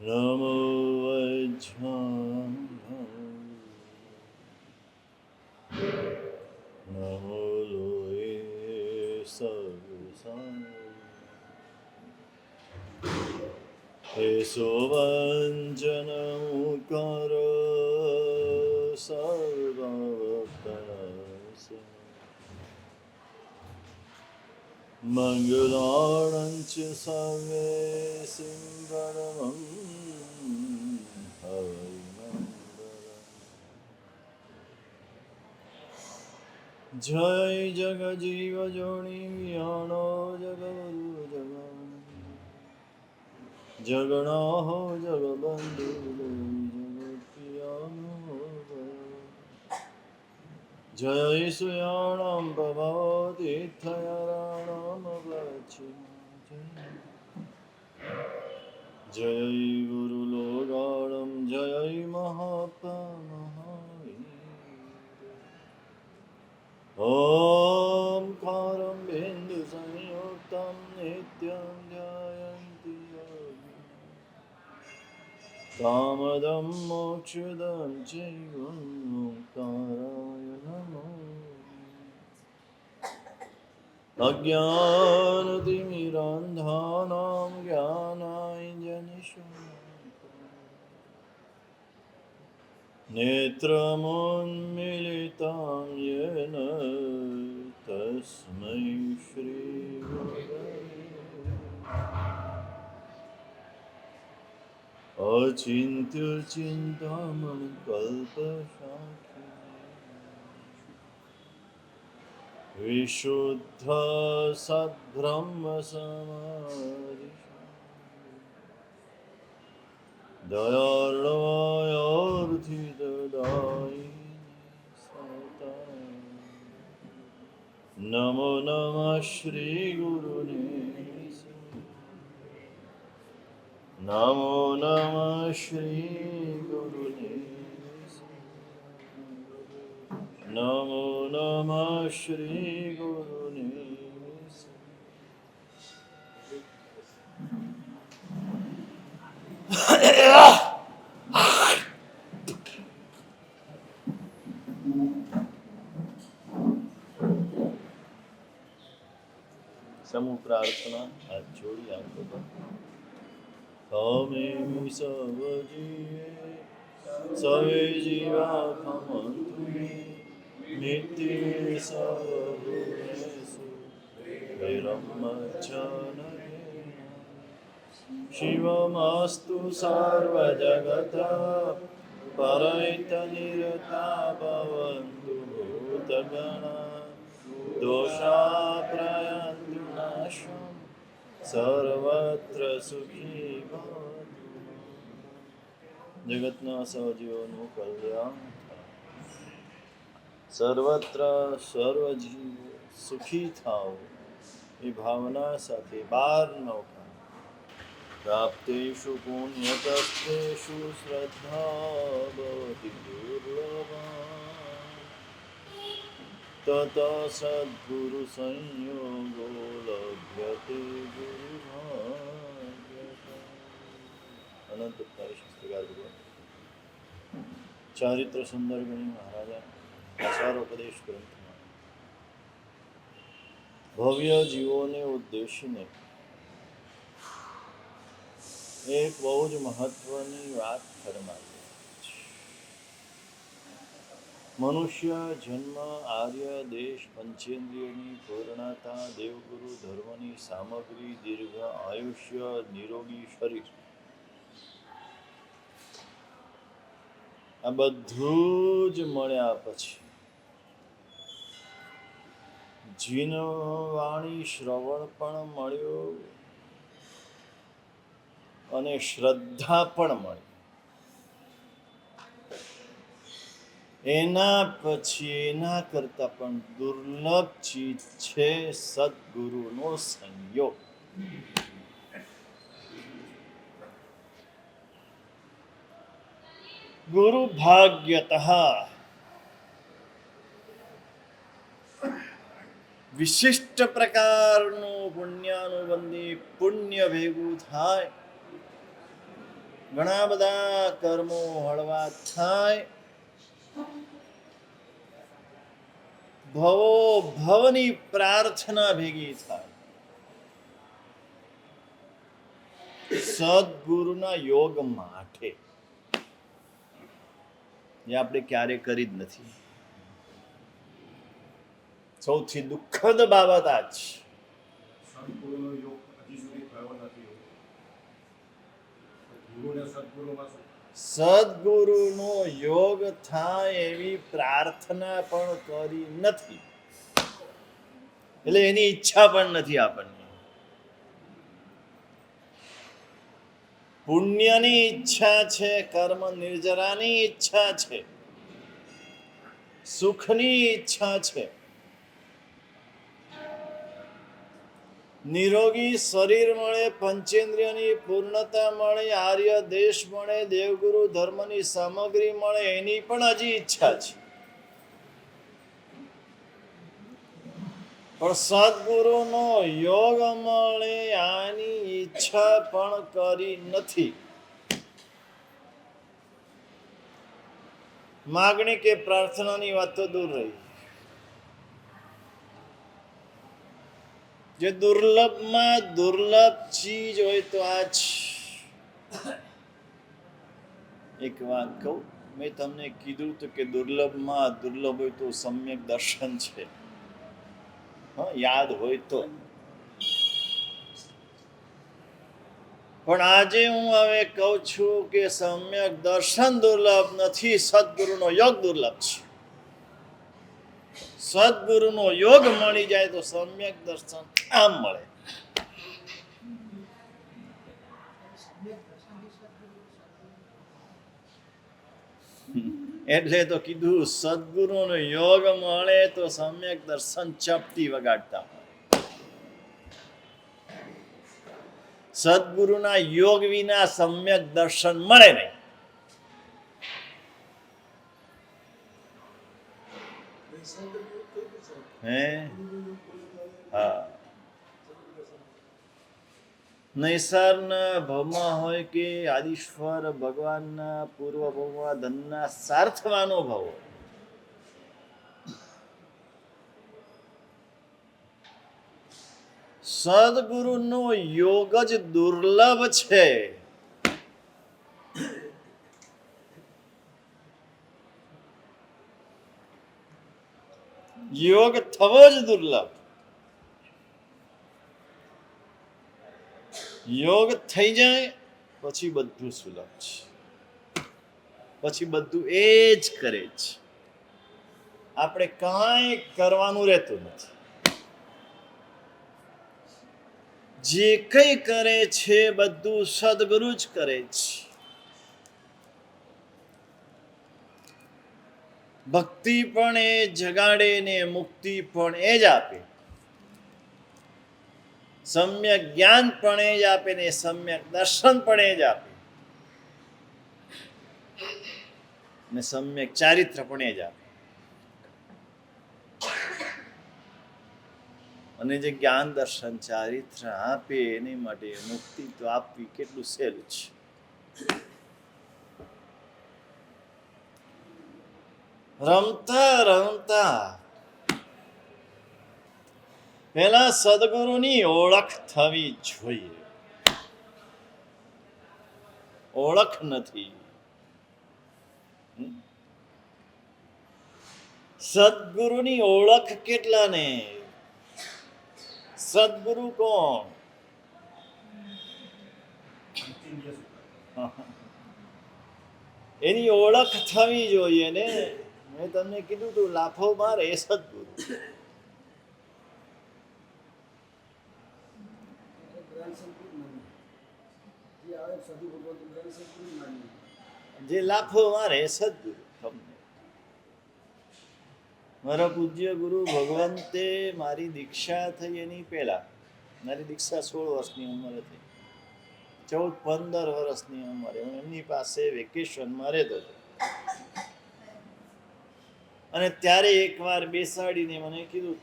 નમો વજ્રાય નમો લોહે સહસાય એસો વંચન મુકર સર્વવક્તરસ મંગલાણં ચ સર્વે સિંગરમં જય જગજીવ જોણી યાણો જગવરુ જગણાહો જગબંધુ જગત્યાનો જય સુયાણમ ભવતી થયરાણમ જય ગુરુ લોગાળમ જય મહાપમહાય ઓમકારં બિંદુ સંયુક્તં નિત્યં ધ્યાયન્તિ યોગિનઃ કામદં મોક્ષદં ચૈવ ઓંકારાય નમો અજ્ઞાનતિમિરાન્ધાનાં જ્ઞાનાંજનશલાકયા નેત્રમોન્મિલિतं येन तस्मै श्रीगुरवे अचिन्त्यचिन्तामणिकल्पशाखिने विशुद्धसद्ब्रह्मसमाधि दयार्णवायार्थितदायिने नमो नमः श्री गुरुने नमो नमः श्री गुरुने नमो नमः श्री गुरुने समूह प्रार्थना हाथ जोड़ी आंखों पर हमें सब जिए सवे जीवा खमंतु नित्य सब भूतेषु विरमचनये शिवमस्तु सर्वजगतः परैतनिरता भवन्तु भूतगणा दोषाप्रयन्तु नाशं સર્વત્ર સુખી ભવતુ જગતના સહજીવોનું કલ્યાણ સર્વત્ર સર્વજીવ સુખી થાવ એ ભાવના સાથે 12 નૌકા પ્રાપ્તેષુ પુણ્યતસ્તેષુ શ્રદ્ધા ભવતિ દુર્લભા તત સદ્ગુરુ સંયોગો લભ્યતે ગુરુભાગ્યતા અનંત શાસ્ત્રકાર ભગવાન ચારિત્ર સુંદર ગણી મહારાજા આચારોપદેશ ગ્રંથમાં ભવ્ય જીવોને ઉદ્દેશીને એક બહુ જ મહત્વની વાત ફરમાવી. મનુષ્ય જન્મ આર્ય દેશ પંચેન્દ્રિયની પૂર્ણતા દેવગુરુ ધર્મની સામગ્રી દીર્ઘ આયુષ્ય નિરોગી શરીર આ બધું જ મળ્યા પછી જીનવાણી શ્રવણ પણ મળ્યું અને શ્રદ્ધા પણ મળી. એના પછી એના કરતા પણ દુર્લભ ચીજ છે સદગુરુનો સંયોગ. ગુરુ ભાગ્યતઃ વિશિષ્ટ પ્રકારનું પુણ્યાનુબંધી પુણ્ય ભેગું થાય ઘણા બધા કર્મો હળવા થાય, ભવો ભવની પ્રાર્થના ભેગી થાય, સદગુરુના યોગ માટે, જે આપણે ક્યારે કરી જ નથી. સૌથી દુઃખદ બાબત આ જ. સદગુરુનો યોગ હજી સુધી થયો નથી. ગુરુને સદગુરુમાં શું? સદગુરુનો યોગ થાય એવી પ્રાર્થના પણ કરી નથી, એટલે એની ઈચ્છા પણ નથી આપણને. પુણ્યની ઈચ્છા છે, કર્મ નિર્જરાની ઈચ્છા છે, સુખની ઈચ્છા છે, નિરોગી શરીર મળે, પંચેન્દ્રિયની પૂર્ણતા મળે, આર્ય દેશ મળે, દેવગુરુ ધર્મની સામગ્રી મળે, એની પણ હજી ઈચ્છા છે. પણ સદગુરુનો યોગ મળે આની ઈચ્છા પણ કરી નથી. માગણી કે પ્રાર્થનાની વાત તો દૂર રહી. જે દુર્લભમાં દુર્લભ ચીજ હોય તો આ જ. એક વાત કહું, મેં તમને કીધું તો કે દુર્લભમાં દુર્લભ હોય તો સમ્યક દર્શન છે. હા, યાદ હોય તો. પણ આજે હું હવે કહું છું કે સમ્યક દર્શન દુર્લભ નથી, સદગુરુનો યોગ દુર્લભ છે. સદગુરુનો યોગ મળી જાય તો સમ્યક દર્શન આમ મળે. એટલે તો કીધું, સદગુરુનો યોગ મળે તો સમ્યક દર્શન ચપટી વગાડતા હોય. સદગુરુના યોગ વિના સમ્યક દર્શન મળે નહીં. હે હા, નૈસારના ભવમાં હોય કે આદિશ્વર ભગવાનના પૂર્વ ભવમાં ધનના સાર્થવાનો ભવ, સદગુરુનો યોગ જ દુર્લભ છે. યોગ થવો જ દુર્લભ. યોગ થઈ જાય પછી બધું સુલભ છે, પછી બધું એ જ કરે છે. આપણે કાંઈ કરવાનું રહેતું નથી. જે કંઈ કરે છે બધું સદગુરુ જ કરે છે. ભક્તિ પણ એ જગાડે ને મુક્તિ પણ એ જ આપે, સમ્યક જ્ઞાન પણ એ જ આપે ને સમ્યક દર્શન પણ એ જ આપે, ને સમ્યક ચારિત્ર પણ એ જ આપે. અને જે જ્ઞાન દર્શન ચારિત્ર આપે એની માટે મુક્તિ તો આપવી કેટલું સહેલું છે. રમતા રમતા પેલા સદગુરુની ઓળખ થવી જોઈએ. ઓળખ નથી. સદગુરુની ઓળખ કેટલાને? સદગુરુ કોણ? એની ઓળખ થવી જોઈએ ને. મેં તમને કીધું તું, લાફો મારે એ સદગુરુ. જે લાફો મારે એ સદગુરુ. મારા પૂજ્ય ગુરુ ભગવંતે મારી દીક્ષા થઈ એની પહેલા, મારી દીક્ષા 16 વર્ષની ઉંમરે થઈ, 14-15 વર્ષની ઉંમરે હું એમની પાસે વેકેશનમાં રહેતો હતો. અને ત્યારે એકવાર બેસાડીને મને કીધું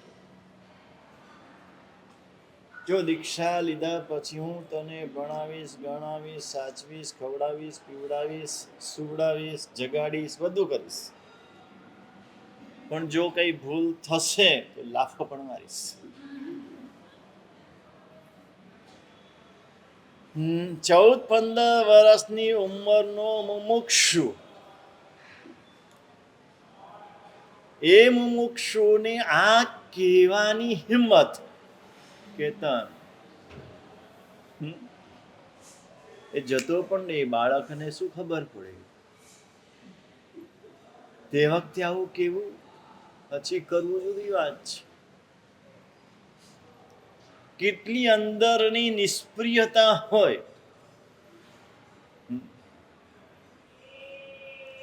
જો દીક્ષા લીધા પછી હું તને ભણાવીશ, ગણાવીશ, સાચવીશ, ખવડાવીશ, પીવડાવીશ, સુવડાવીશ, જગાડીશ, બધું કરીશ, પણ જો કઈ ભૂલ થશે તો લાફો પણ મારીશ. 14-15 વર્ષની ઉંમરનો મુમુક્ષુ, એ મુમુક્ષુને આ કહેવાની હિંમત, કેતન એ જતો પણ એ બાળકને શું ખબર પડે? તે વખતે આવું કેવું, પછી કરવું જુદી વાત છે. કેટલી અંદરની નિષ્પ્રિયતા હોય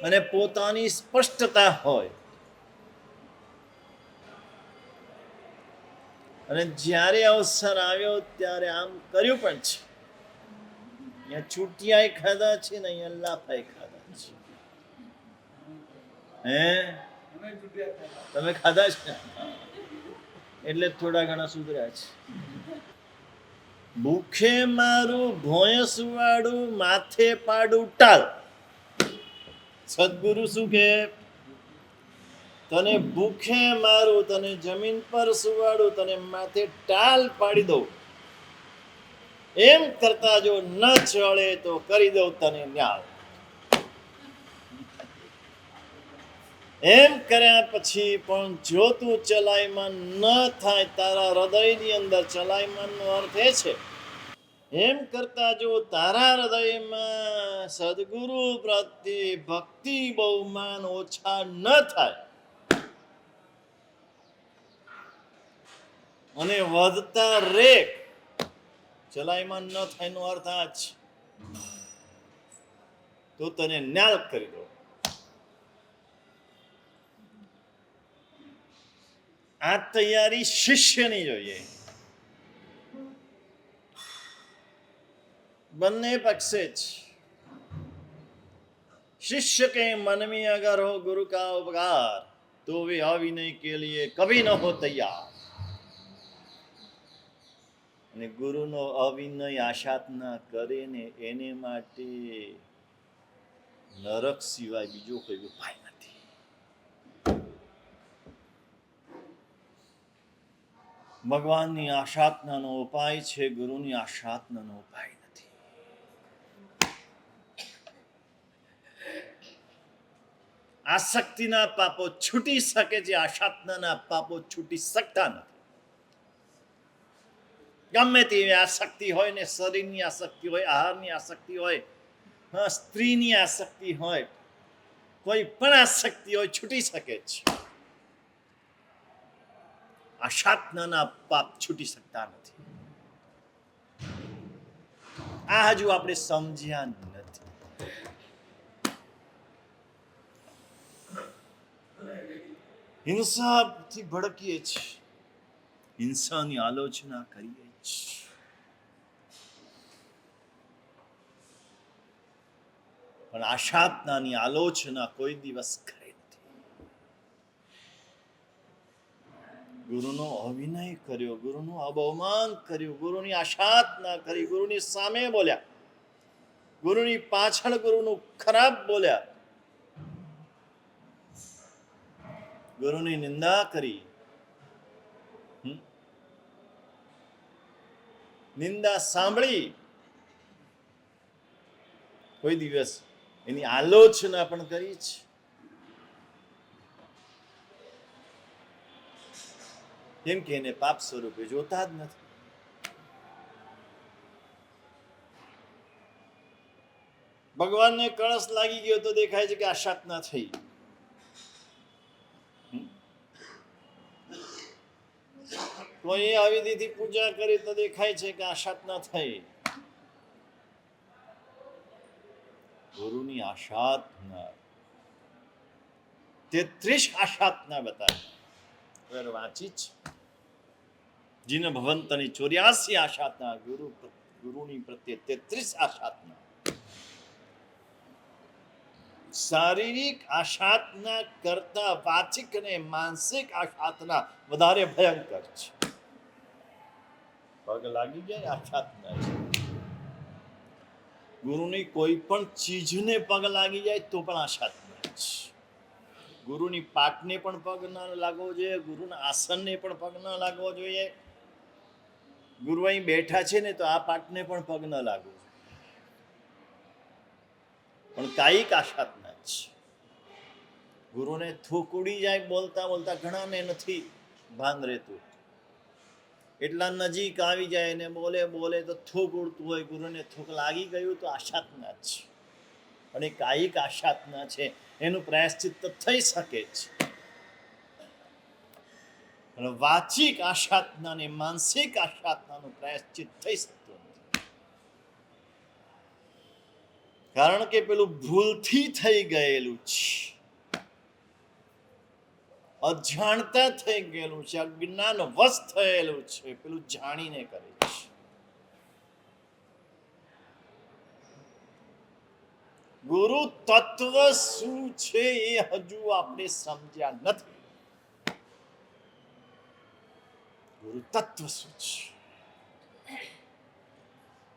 અને પોતાની સ્પષ્ટતા હોય, અને જ્યારે અવસર આવ્યો ત્યારે આમ કર્યું પણ છે. અહીંયા ચૂંટિયા ખાધા છે ને અહીંયા લાફાય ખાધા છે. હે, તમે ખાધા છે એટલે થોડા ઘણા સુધર્યા છે. ભૂખે મારું ભોંય સુવાડું, માથે પાડું ટાળ. સદગુરુ શું કહે? તને ભૂખે મારું, તને જમીન પર સુવાડું, તને માથે ટાલ પાડી દઉં, એમ કરતા જો ન ચડે તો કરી દઉં તને ન્યાળ. એમ કર્યા પછી પણ જો તું ચલાયમાન ન થાય, તારા હૃદયની અંદર ચલાયમાનનો અર્થ એ છે, એમ કરતા જો તારા હૃદયમાં સદગુરુ પ્રત્યે ભક્તિ બહુમાન ઓછા ન થાય અને વધતા રે, ચલાયમાન ન થાય નો અર્થ આ જ, તો તને ન્યાલ કરી દો. આ તૈયારી શિષ્યની જોઈએ, બંને પક્ષે જ. शिष्य के मन में अगर हो गुरु का उपकार तो वे अविनय के लिए कभी न हो तैयार. અને ગુરુનો અવિનય આશાત ના કરે ને એને માટે નરક સિવાય બીજો કોઈ ઉપાય નથી. ભગવાનની આશાતનાનો ઉપાય છે, ગુરુની આશાતનાનો ઉપાય નથી. આસક્તિના પાપો છૂટી શકે છે, આશાતનાના પાપો છૂટી શકતા નથી. ગમે તેવી આસક્તિ હોય ને, શરીરની આસક્તિ હોય, આહારની આસક્તિ હોય, સ્ત્રીની આસક્તિ હોય, કોઈ પણ આસક્તિ હોય, છૂટી શકે છે. આશાતનાના પાપ છૂટી શકતા નથી. આ હજુ આપણે સમજ્યા નથી. હિંસાથી ભડકીએ છીએ, હિંસાની આલોચના કરીએ છીએ, પણ આશાતનાની આલોચના કોઈ દિવસ કરે નથી. ગુરુનો અવિનય કર્યો, ગુરુનું અવમાન કર્યું, ગુરુની આશાતના કરી, ગુરુની સામે બોલ્યા, ગુરુની પાછળ ગુરુનું ખરાબ બોલ્યા, ગુરુની નિંદા કરી, નિંદા સાંભળી, કોઈ દિવસ એની આલોચના પણ કરી છે. કેમ કે એને પાપ સ્વરૂપે જોતા જ નથી. ભગવાનને કળશ લાગી ગયો તો દેખાય છે કે આશાતના થઈ. કોઈ અવિધિથી પૂજા કરી તો દેખાય છે કે આશાતના થઈ. ગુરુની આશાતના 33 આશાતના બતાવી વાંચી જ. જીન ભવંતની 84 આશાતના, ગુરુની પ્રત્યે 33 આશાતના. શારીરિક આશાતના કરતા વાચિક અને માનસિક આશાતના વધારે ભયંકર છે. પગ લાગી જાય આઘાત ના છે. ગુરુની કોઈ પણ ચીજને પગ લાગી જાય તો પણ આઘાત ના છે. ગુરુની પાટને પણ પગ ન લાગવો જોઈએ, ગુરુના આસનને પણ પગ ન લાગવો જોઈએ. ગુરુ અહીં બેઠા છે ને તો આ પાટને પણ પગ ન લાગવો જોઈએ. પણ કાયિક આઘાત ના છે. ગુરુને થૂક ઉડી જાય બોલતા બોલતા, ઘણાને નથી ભાન રહેતું, એટલા નજીક આવી જાય ને બોલે બોલે તો થૂક ઉડતું હોય, ગુરુને થૂક લાગી ગયું તો આશાતના છે. અને કાયિક આશાતના છે, એનું પ્રાયશ્ચિત્ત થઈ શકે છે. અને વાચિક આશાતના ને માનસિક આશાતનાનું પ્રાયશ્ચિત થઈ શકતું નથી. કારણ કે પેલું ભૂલથી થઈ ગયેલું છે, અજાણતા થઈ ગયેલું છે, અજ્ઞાન વશ થયેલું છે, પેલું જાણીને કરે છે. ગુરુ તત્વ શું છે એ હજુ આપણે સમજ્યા નથી. ગુરુ તત્વ શું છે?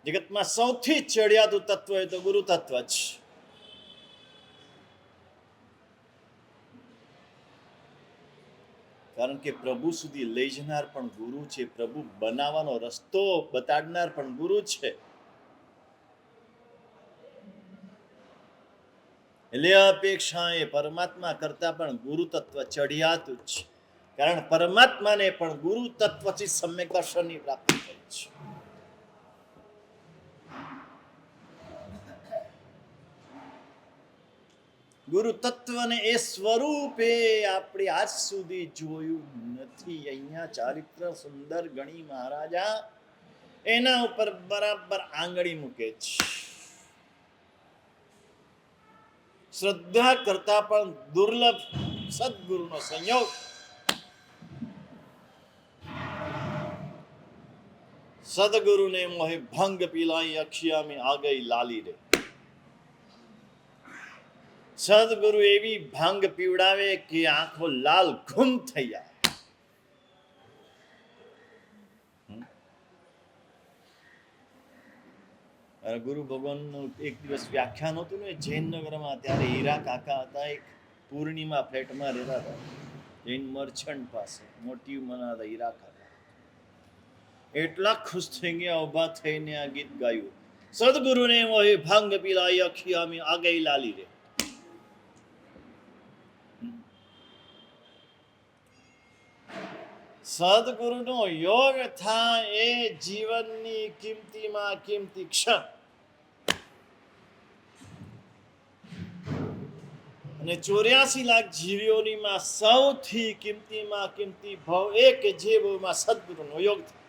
જગતમાં સૌથી ચડિયાતું તત્વ હોય તો ગુરુ તત્વ છે. કારણ કે પ્રભુ સુધી લઈ જનાર પણ ગુરુ છે, પ્રભુ બનાવવાનો રસ્તો બતાડનાર પણ ગુરુ છે. એટલે અપેક્ષા એ પરમાત્મા કરતા પણ ગુરુ તત્વ ચડિયાતું છે. કારણ પરમાત્માને પણ ગુરુ તત્વથી સમ્યક દર્શનની પ્રાપ્તિ થઈ છે. ગુરુ તત્વને એ સ્વરૂપે આપણે આજ સુધી જોયું નથી. અહીંયા ચારિત્ર સુંદર ગણી મહારાજા એના ઉપર બરાબર આંગળી મૂકે છે. શ્રદ્ધા કરતા પણ દુર્લભ સદગુરુનો સંયોગ. સદગુરુને મોહે ભંગ પીલાઈ અખિયામી આ ગઈ લાલી રે. સદગુરુ એવી ભાંગ પીવડાવે કે આંખો લાલ ઘૂમ થઈ જાય. ગુરુ ભગવાનનું એક દિવસ વ્યાખ્યાન હતું ને જૈનનગરમાં, ત્યારે હીરા કાકા હતા, એક પૂર્ણિમા ફ્લેટમાં રહેતા હતા, જૈન મર્ચન્ટ પાસે. મોટી ઉંમરના હતા હીરા કાકા. એટલા ખુશ થઈ ગયા, ઉભા થઈને આ ગીત ગાયું. સદગુરુને મોહે ભાંગ પીલાઈ અખિયામી આ ગઈ લાલી રે. સદગુરુનો યોગ થાય એ જીવનની કિંમતીમાં કિંમતી ક્ષણ. અને 84 લાખ જીવીઓનીમાં સૌથી કિંમતીમાં કિંમતી ભાવ એ કે જે ભાવમાં સદગુરુનો યોગ થાય.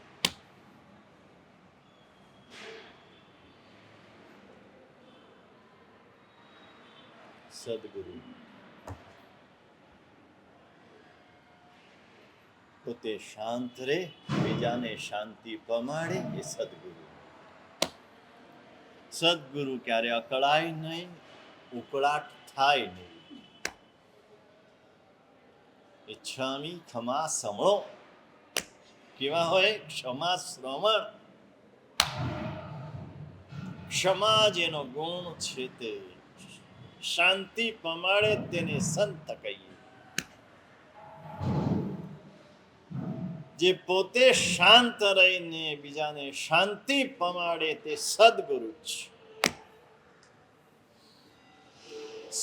સદગુરુ પોતે શાંત રહે, બીજાને શાંતિ પમાડે એ સદગુરુ. સદગુરુ ક્યારે અકળાય નહીં, ઉકળાટ થાય નહીં. ઈચ્છામી ખમા સમળો કેવા હોય? ક્ષમા શ્રવણ. ક્ષમા જેનો ગુણ છે તે શાંતિ પમાડે તેને સંત કહીએ. જે પોતે શાંત રહીને બીજાને શાંતિ પમાડે તે સદગુરુ છે.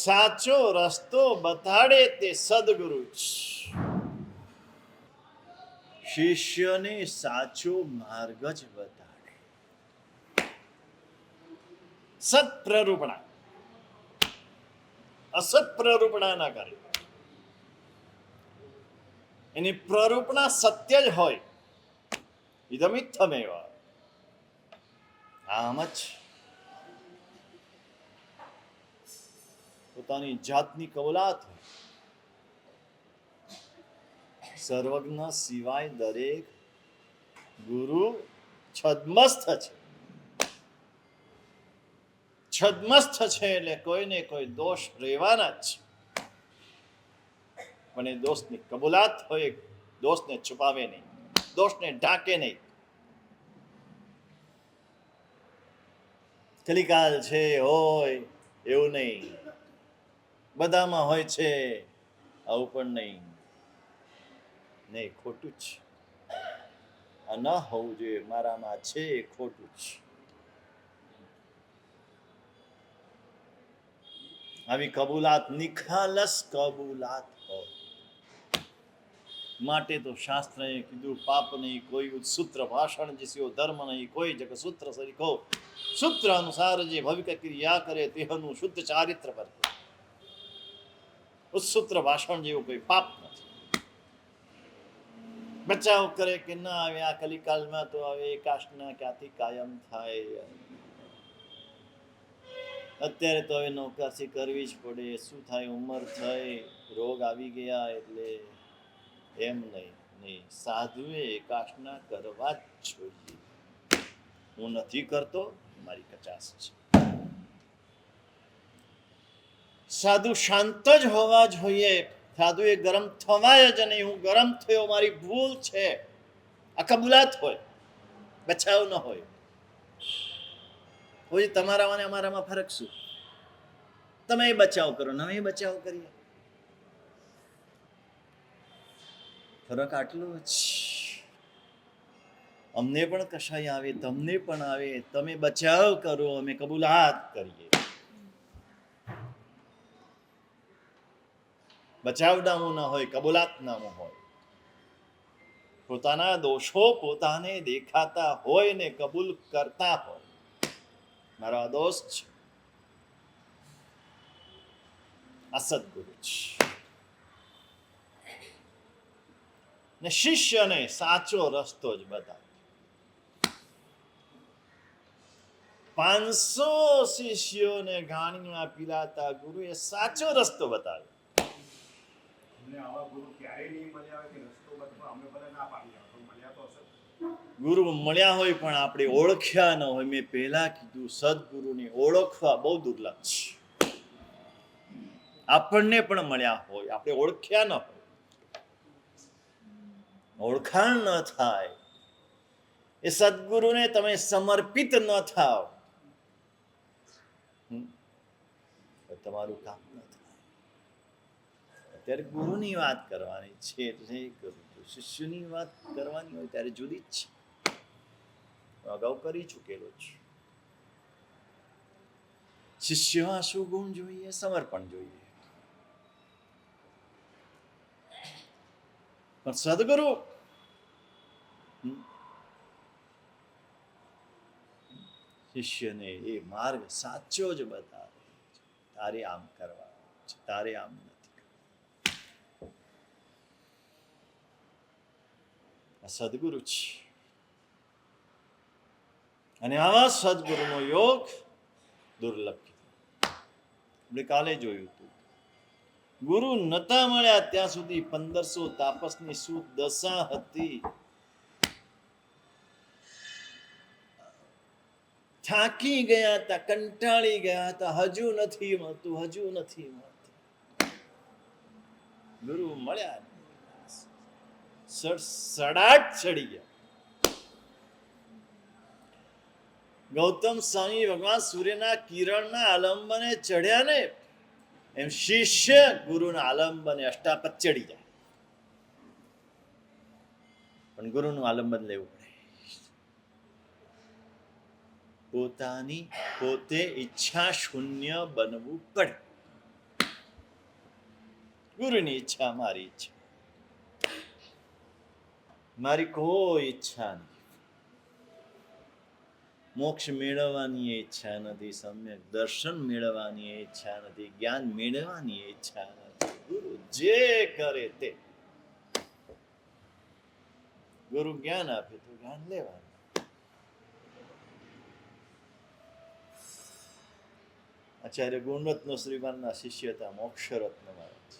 સાચો રસ્તો બતાડે તે સદગુરુ છે. શિષ્યને સાચો માર્ગ જ બતાડે. સત પ્રરૂપણા, અસત પ્રરૂપણા ના કરે. એની પ્રરૂપણા સત્ય જ હોય. ઇદમિત્થમેવ, આમ જ પોતાની જાતની કબૂલાત હોય. સર્વજ્ઞ સિવાય દરેક ગુરુ છદ્મસ્થ છે. છદ્મસ્થ છે એટલે કોઈને કોઈ દોષ રહેવાના જ છે. પણ એ દોષની કબૂલાત હોય, દોષને છુપાવે નહીં, દોષને ઢાંકે નહીં. કલિકાલ છે હોય એવું નહીં, બધામાં હોય છે આવું પણ નહીં. નહીં, ખોટું જ. આ ન હોવું જોઈએ, મારામાં છે એ ખોટું જ. આવી કબૂલાત નિખાલસ કબૂલાત હોય. માટે તો શાસ્ત્રએ કીધું, પાપ નહીં કોઈ સૂત્ર ભાષણ જેસ્યો ધર્મ નહીં કોઈ જગ સૂત્ર સરીખો. સૂત્ર અનુસાર જે ભવિક ક્રિયા કરે તેનું શુદ્ધ ચારિત્ર પર. સૂત્ર ભાષણ જેવું કોઈ પાપ નથી. બચાવ કરે કે ના આવે આ કલિકાલમાં તો હવે એકાશના ક્યાંથી કાયમ થાય. અત્યારે તો હવે નોકરી કરવી જ પડે. શું થાય, ઉંમર થઈ, રોગ આવી ગયા એટલે એમ નહીં. સાધુએ એકાશના કરવા જ જોઈએ. હું નથી કરતો, મારી કચાશ છે. સાધુ શાંત જ હોવા જોઈએ. સાધુ એ ગરમ થવાય જ નહીં. હું ગરમ થયો, મારી ભૂલ છે, આ કબૂલાત હોય, બચાવ ન હોય. કોઈ તમારા અને અમારામાં ફરક શું? તમે બચાવ કરો ને અમે બચાવ કરીએ, ફરક આટલો જ. અમને પણ કશાય આવે, તમને પણ આવે. તમે બચાવ કરો, અમે કબૂલાત કરીએ. બચાવ નામું ના હોય, કબૂલાત નામું હોય. પોતાના દોષો પોતાને દેખાતા હોય ને કબૂલ કરતા હોય. મારો આ દોષ છે, આ સદગુરુ છે. ને શિષ્યને સાચો રસ્તો જ બતાવે. 500 શિષ્યોને ઘાણીમાં પીલાતા ગુરુએ સાચો રસ્તો બતાવ્યો. અમને આવા ગુરુ ક્યારેય નહીં મળ્યા હોય કે રસ્તો બતાવો. અમે ભલે ના પાડી આપો, મળ્યા તો હશે. ગુરુ મળ્યા હોય પણ આપણે ઓળખ્યા ન હોય. મેં પહેલા કીધું, સદગુરુને ઓળખવા બહુ દુર્લભ છે. આપણને પણ મળ્યા હોય, આપણે ઓળખ્યા ન હોય, ઓળખાણ ન થાય, એ સદગુરુને તમે સમર્પિત ન થાવ, તમારું કામ ન થાય. અત્યારે ગુરુની વાત કરવાની છે તો કરું છું. શિષ્યની વાત કરવાની હોય ત્યારે જુદી જ છે. અગાઉ કરી ચૂકેલો છું. શિષ્યમાં શું ગુણ જોઈએ? સમર્પણ જોઈએ. પણ સદગુરુ શિષ્યને એ માર્ગ સાચો જ બતાવે. તારે આમ કરવાનું છે, તારે આમ નથી કરવાનું. આ સદગુરુ છે. અને આવા સદગુરુનો યોગ દુર્લભ. આપણે કાલે જોયું હતું, ગુરુ નતા મળ્યા ત્યાં સુધી 1500 તાપસની શું દશા હતી. થાકી ગયા હતા, કંટાળી ગયા હતા. હજુ નથી મળતું, હજુ નથી મળતું. ગુરુ મળ્યા, સડાટ ચડી ગયા. ગૌતમ સ્વામી ભગવાન સૂર્યના કિરણના આલંબને ચડ્યા ને એમ શિષ્ય ગુરુના આલંબને અષ્ટાપદ ચડી જાય. પણ ગુરુનું આલંબન લેવું પડે. પોતાની પોતે ઈચ્છા શૂન્ય બનવું પડે. ગુરુની ઈચ્છા મારી ઈચ્છા, મારી કોઈ ઈચ્છા નહીં. મોક્ષ મેળવવાની ઈચ્છા નથી, સમ્યક દર્શન મેળવવાની ઈચ્છા નથી, જ્ઞાન મેળવવાની ઈચ્છા નથી. ગુરુ જે કરે તે. ગુરુ જ્ઞાન આપે તો જ્ઞાન લેવાનું. આચાર્ય ગુણરત્ન શ્રીમાનના શિષ્ય હતા મોક્ષરત્ન મહારાજ.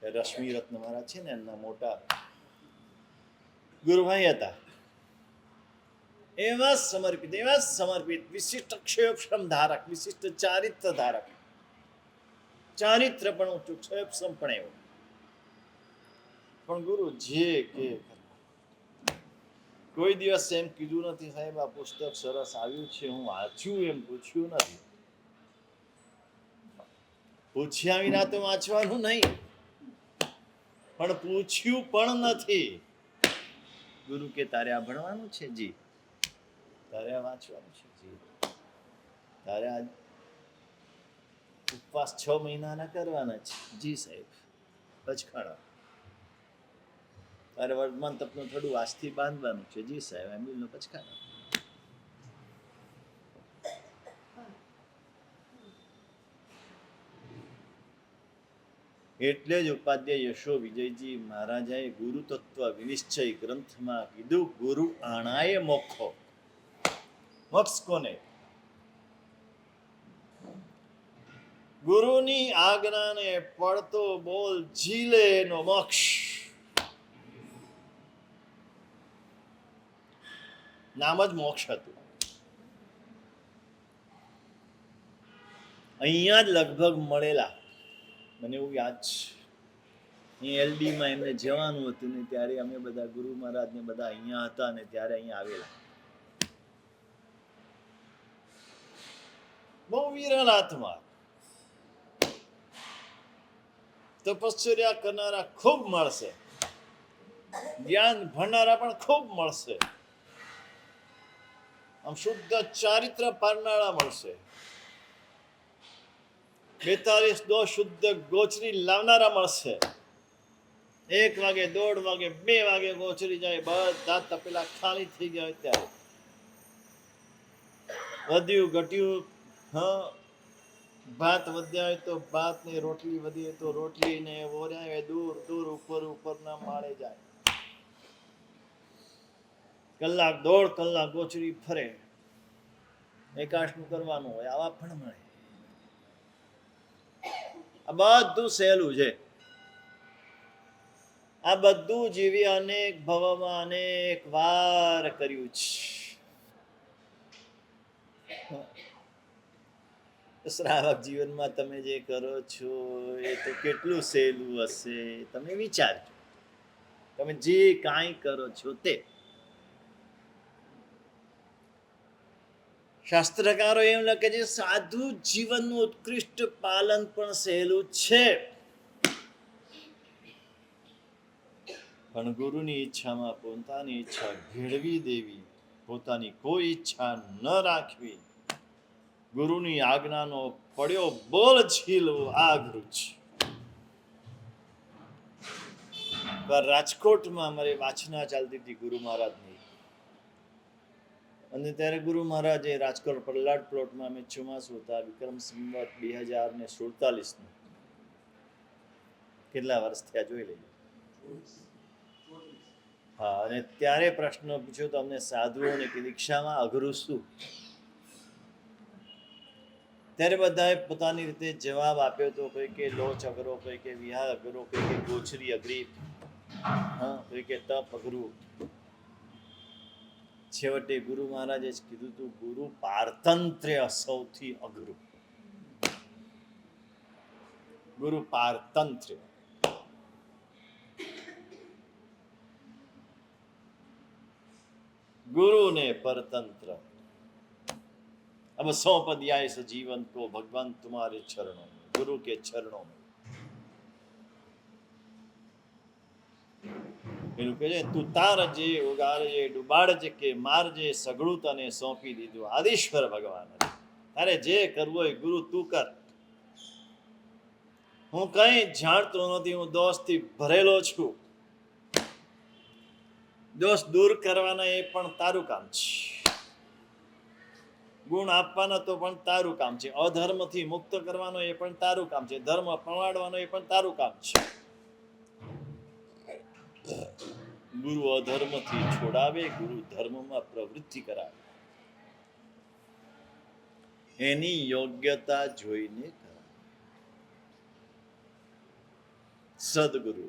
રશ્મિ રત્ન મહારાજ છે ને, એમના મોટા ગુરુભાઈ હતા. એવા સમર્પિત, વિશિષ્ટ ક્ષયક્ષમ ધારક, વિશિષ્ટ ચારિત્ર ધારક. ચારિત્ર પણ ઊંચું, ક્ષયક્ષમ પણ એવું. પણ ગુરુ જે કે કોઈ દિવસ એમ કીધું નથી સાહેબ આ પુસ્તક સરસ આવ્યું છે હું વાંચ્યું એમ પૂછ્યું નથી. પૂછ્યા વિના તો વાંચવાનું નહીં, પણ પૂછ્યું પણ નથી. ગુરુ કે તારે આ ભણવાનું છે? જી. તારે આ વાંચવાનું છે? જી. તારે આ ઉપવાસ 6 મહિનાના કરવાના છે? જી સાહેબ. પચખાડા. તારે વર્તમાન તપનું થોડું આજથી બાંધવાનું છે? જી સાહેબ. એમબીલનો પચખાડા. એટલે જ ઉપાધ્યાય યશો વિજયજી મહારાજાએ ગુરુ તત્વ વિનિશ્ચય ગ્રંથમાં કીધું, ગુરુ આણાય મોક્ષો. મોક્ષ કોને? ગુરુની આજ્ઞાને પડતો બોલ ઝીલે એનો મોક્ષ. નામ જ મોક્ષ હતું. અહીંયા જ લગભગ મળેલા. મને એવું યાદ છે, અહીં એલડીમાં એમને જવાનું હતું ને ત્યારે અમે બધા ગુરુ મહારાજ ને બધા અહીંયા હતા ને ત્યારે અહીંયા આવેલા. બહુ વિરલ આત્મા. તપશ્ચર્યા કરનારા ખૂબ મળશે, જ્ઞાન ભણનારા પણ ખૂબ મળશે, આમ શુદ્ધ ચારિત્ર પારનારા મળશે, 42 દોષ શુદ્ધ ગોચરી લાવનારા મળશે. 1 વાગે 1:30 વાગે 2 વાગે ગોચરી જાય, બધા તપેલા ખાલી થઈ ગયા હોય ત્યારે વધ્યું ઘટ્યું, હા ભાત વધ્યા હોય તો ભાત ની રોટલી વધી હોય તો રોટલી ને ઓર્યા દૂર દૂર ઉપરના માળે જાય. કલાક 1.5 કલાક ગોચરી ફરે, એકાશનું કરવાનું હોય. આવા પણ મળે. આ બધું સહેલું છે. આ બધું જીવી અનેક ભવમાં અનેક વાર કર્યું છે. શ્રાવક જીવનમાં તમે જે કરો છો એ તો કેટલું સહેલું હશે, તમે વિચારજો. તમે જે કાંઈ કરો છો તે શાસ્ત્રકારો એમ લખે છે, સાધુ જીવનનું ઉત્કૃષ્ટ પાલન પણ સહેલું છે, પણ ગુરુની ઈચ્છામાં પોતાની ઈચ્છા ભેળવી દેવી, પોતાની કોઈ ઈચ્છા ન રાખવી, ગુરુની આજ્ઞાનો પડ્યો બોલ ઝીલવો, આ અઘરું છે. રાજકોટમાં અમારે વાંચના ચાલતી હતી ગુરુ મહારાજની, અને ત્યારે ગુરુ મહારાજે રાજકોટ પ્રહલાદ પ્લોટમાં અમે ચોમાસું હતા, વિક્રમ સંવત 2047 કેટલા વર્ષ થયા જોઈ લઈએ. હા, અને ત્યારે પ્રશ્ન પૂછ્યો તો અમને સાધુઓને કે દીક્ષામાં અઘરું શું? ત્યારે બધાએ પોતાની રીતે જવાબ આપ્યો તો, કોઈ કે લોચ અઘરો, કોઈ કે વિહાર અઘરો, કોઈ કે ગોચરી અઘરી, હા, કોઈ કે તપ અઘરું. છેવટે ગુરુ મહારાજે જ કીધું તું, ગુરુ પારતંત્ર્ય સૌથી અઘરું. ગુરુ પારતંત્ર્ય. गुरु ने परतंत्र, अब सौंप दिया इस जीवन को भगवान तुम्हारे चरणों में, गुरु के चरणों में. એનું કહે છે, તું તારજે, ઉગાડજે, ડુબાડજે કે મારજે, સગળું તને સોંપી દીધું આદિશ્વર ભગવાન. તારે જે કરવું હોય ગુરુ તું કર. હું કઈ જાણતો નથી, હું દોષથી ભરેલો છું. દોષ દૂર કરવાના એ પણ તારું કામ છે, ગુણ આપવાના તો પણ તારું કામ છે, અધર્મથી મુક્ત કરવાનો એ પણ તારું કામ છે, ધર્મ પમાડવાનો એ પણ તારું કામ છે. ગુરુ અધર્મથી છોડાવે, ગુરુ ધર્મમાં પ્રવૃત્તિ કરાવે, એની યોગ્યતા જોઈને કરાવે. સદગુરુ,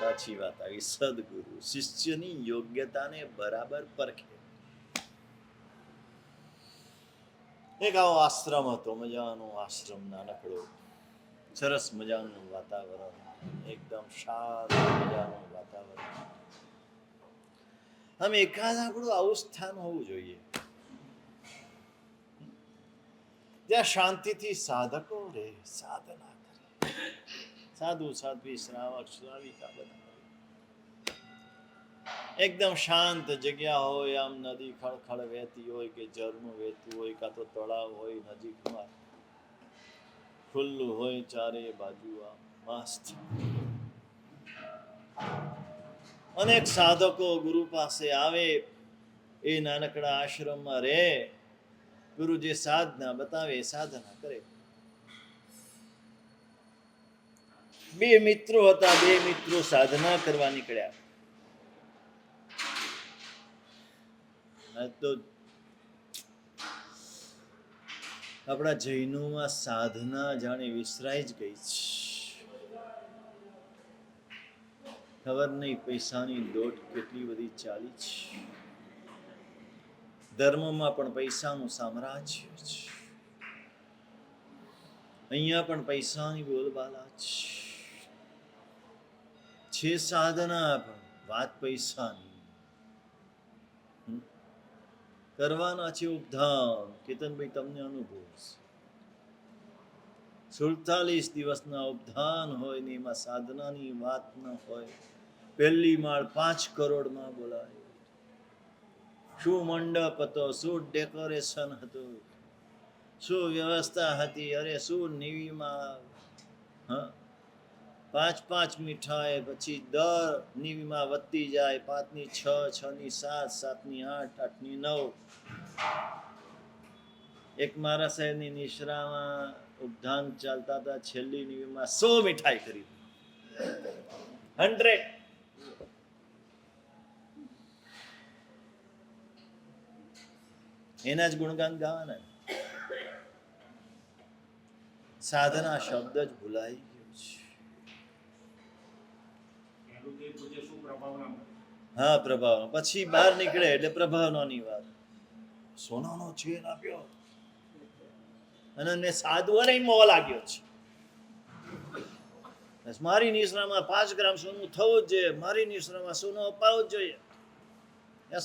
સાચી વાત આવી, સદગુરુ શિષ્યની યોગ્યતાને બરાબર પરખે. એક આવો આશ્રમ હતો, મજાનો આશ્રમ, નાનકડો, સરસ મજાનું વાતાવરણ, એકદમ શાંત મજાનું વાતાવરણ. આમ એકાદ આપણું આવું સ્થાન હોવું જોઈએ જ્યાં શાંતિથી સાધકો રહે, સાધના કરે, સાધુ સાધ્વી શ્રાવક શ્રાવિકા બધા એકદમ શાંત જગ્યા હોય, આમ નદી ખળખળ વહેતી હોય કે ઝરણું વહેતું હોય કાં તો તળાવ હોય નજીકમાં, ખુલ્લું હોય ચારે બાજુ, આમ મસ્ત. અનેક સાધકો ગુરુ પાસે આવે, એ નાનકડા આશ્રમમાં રહે, ગુરુ જે સાધના બતાવે એ સાધના કરે. બે મિત્રો હતા, બે મિત્રો સાધના કરવા નીકળ્યા. તો આપણા જૈનોમાં સાધના જાણે વિસરાઈ જ ગઈ છે. ખબર નહીં પૈસાની દોટ કેટલી બધી ચાલી છે. ધર્મમાં પણ પૈસાનું સામ્રાજ્ય છે. અહીંયા પણ પૈસાની બોલબાલા છે સાધના પણ વાત પૈસાની. કરવાના છે ઉપધામ. કેતનભાઈ તમને અનુભવ છે. 47 દિવસના ઉપધાન હોય ને એમાં સાધનાની વાત ન હોય. પહેલી માળ 5 કરોડમાં બોલાય. શું મંડપ હતો, શું ડેકોરેશન હતું, શું વ્યવસ્થા હતી, અરે શું નીવીમાં, હા 5 મીઠાઈ, પછી દર નીવીમાં વધતી જાય, 5ની 6, 6ની 7, 7ની 8, 8ની 9. એક મારા સાહેબની નિશ્રામાં ઉપધાન ચાલતા હતા, છેલ્લી નીવીમાં 100 મીઠાઈ કરી, 100. એના જ ગુણગાન ગાવાના. સાધના શબ્દ જ ભૂલાઈ ગયો છે. એનું તે પૂછે શું પ્રભાવ ના મળે. હા પ્રભાવ. પછી બહાર નીકળે એટલે પ્રભાવનાની વાત. સોનાનો ચેન આપ્યો અને સાધુઓને મોહ લાગ્યો છે. મારી નિશ્રામાં 5 ગ્રામ સોનું થવું જ જોઈએ, મારી નિશ્રામાં સોનું અપાવવું જ જોઈએ.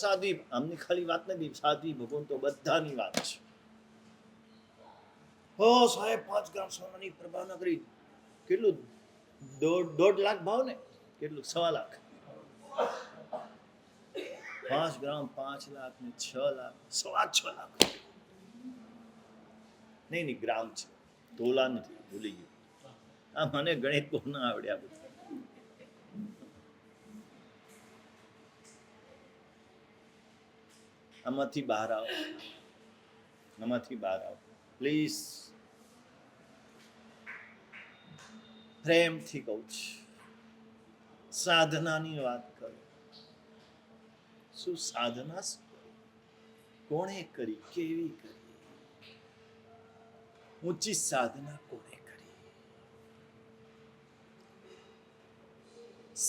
સાધી આમની ખાલી વાત નથી, સાધી ભગવાન તો બધાની વાત છે. હો સાહેબ 5 ગ્રામ સોનાની પ્રભાવના કરી. કેટલું? 1.5 લાખ ભાવ ને? કેટલું? 1.25 લાખ. 5 ગ્રામ 5 લાખ ને 6 લાખ, 6.25 લાખ. નહીં ગ્રામ છે, તોલા નથી, ભૂલી ગયું. આ મને ગણિત બહુ ના આવડ્યા બધું. આમાંથી બહાર આવો, આમાંથી બહાર આવો પ્લીઝ. પ્રેમથી કહું છું, સાધનાની વાત કરો. શું સાધના, કોણે કરી, કેવી કરી, ઊંચી સાધના કોણે કરી?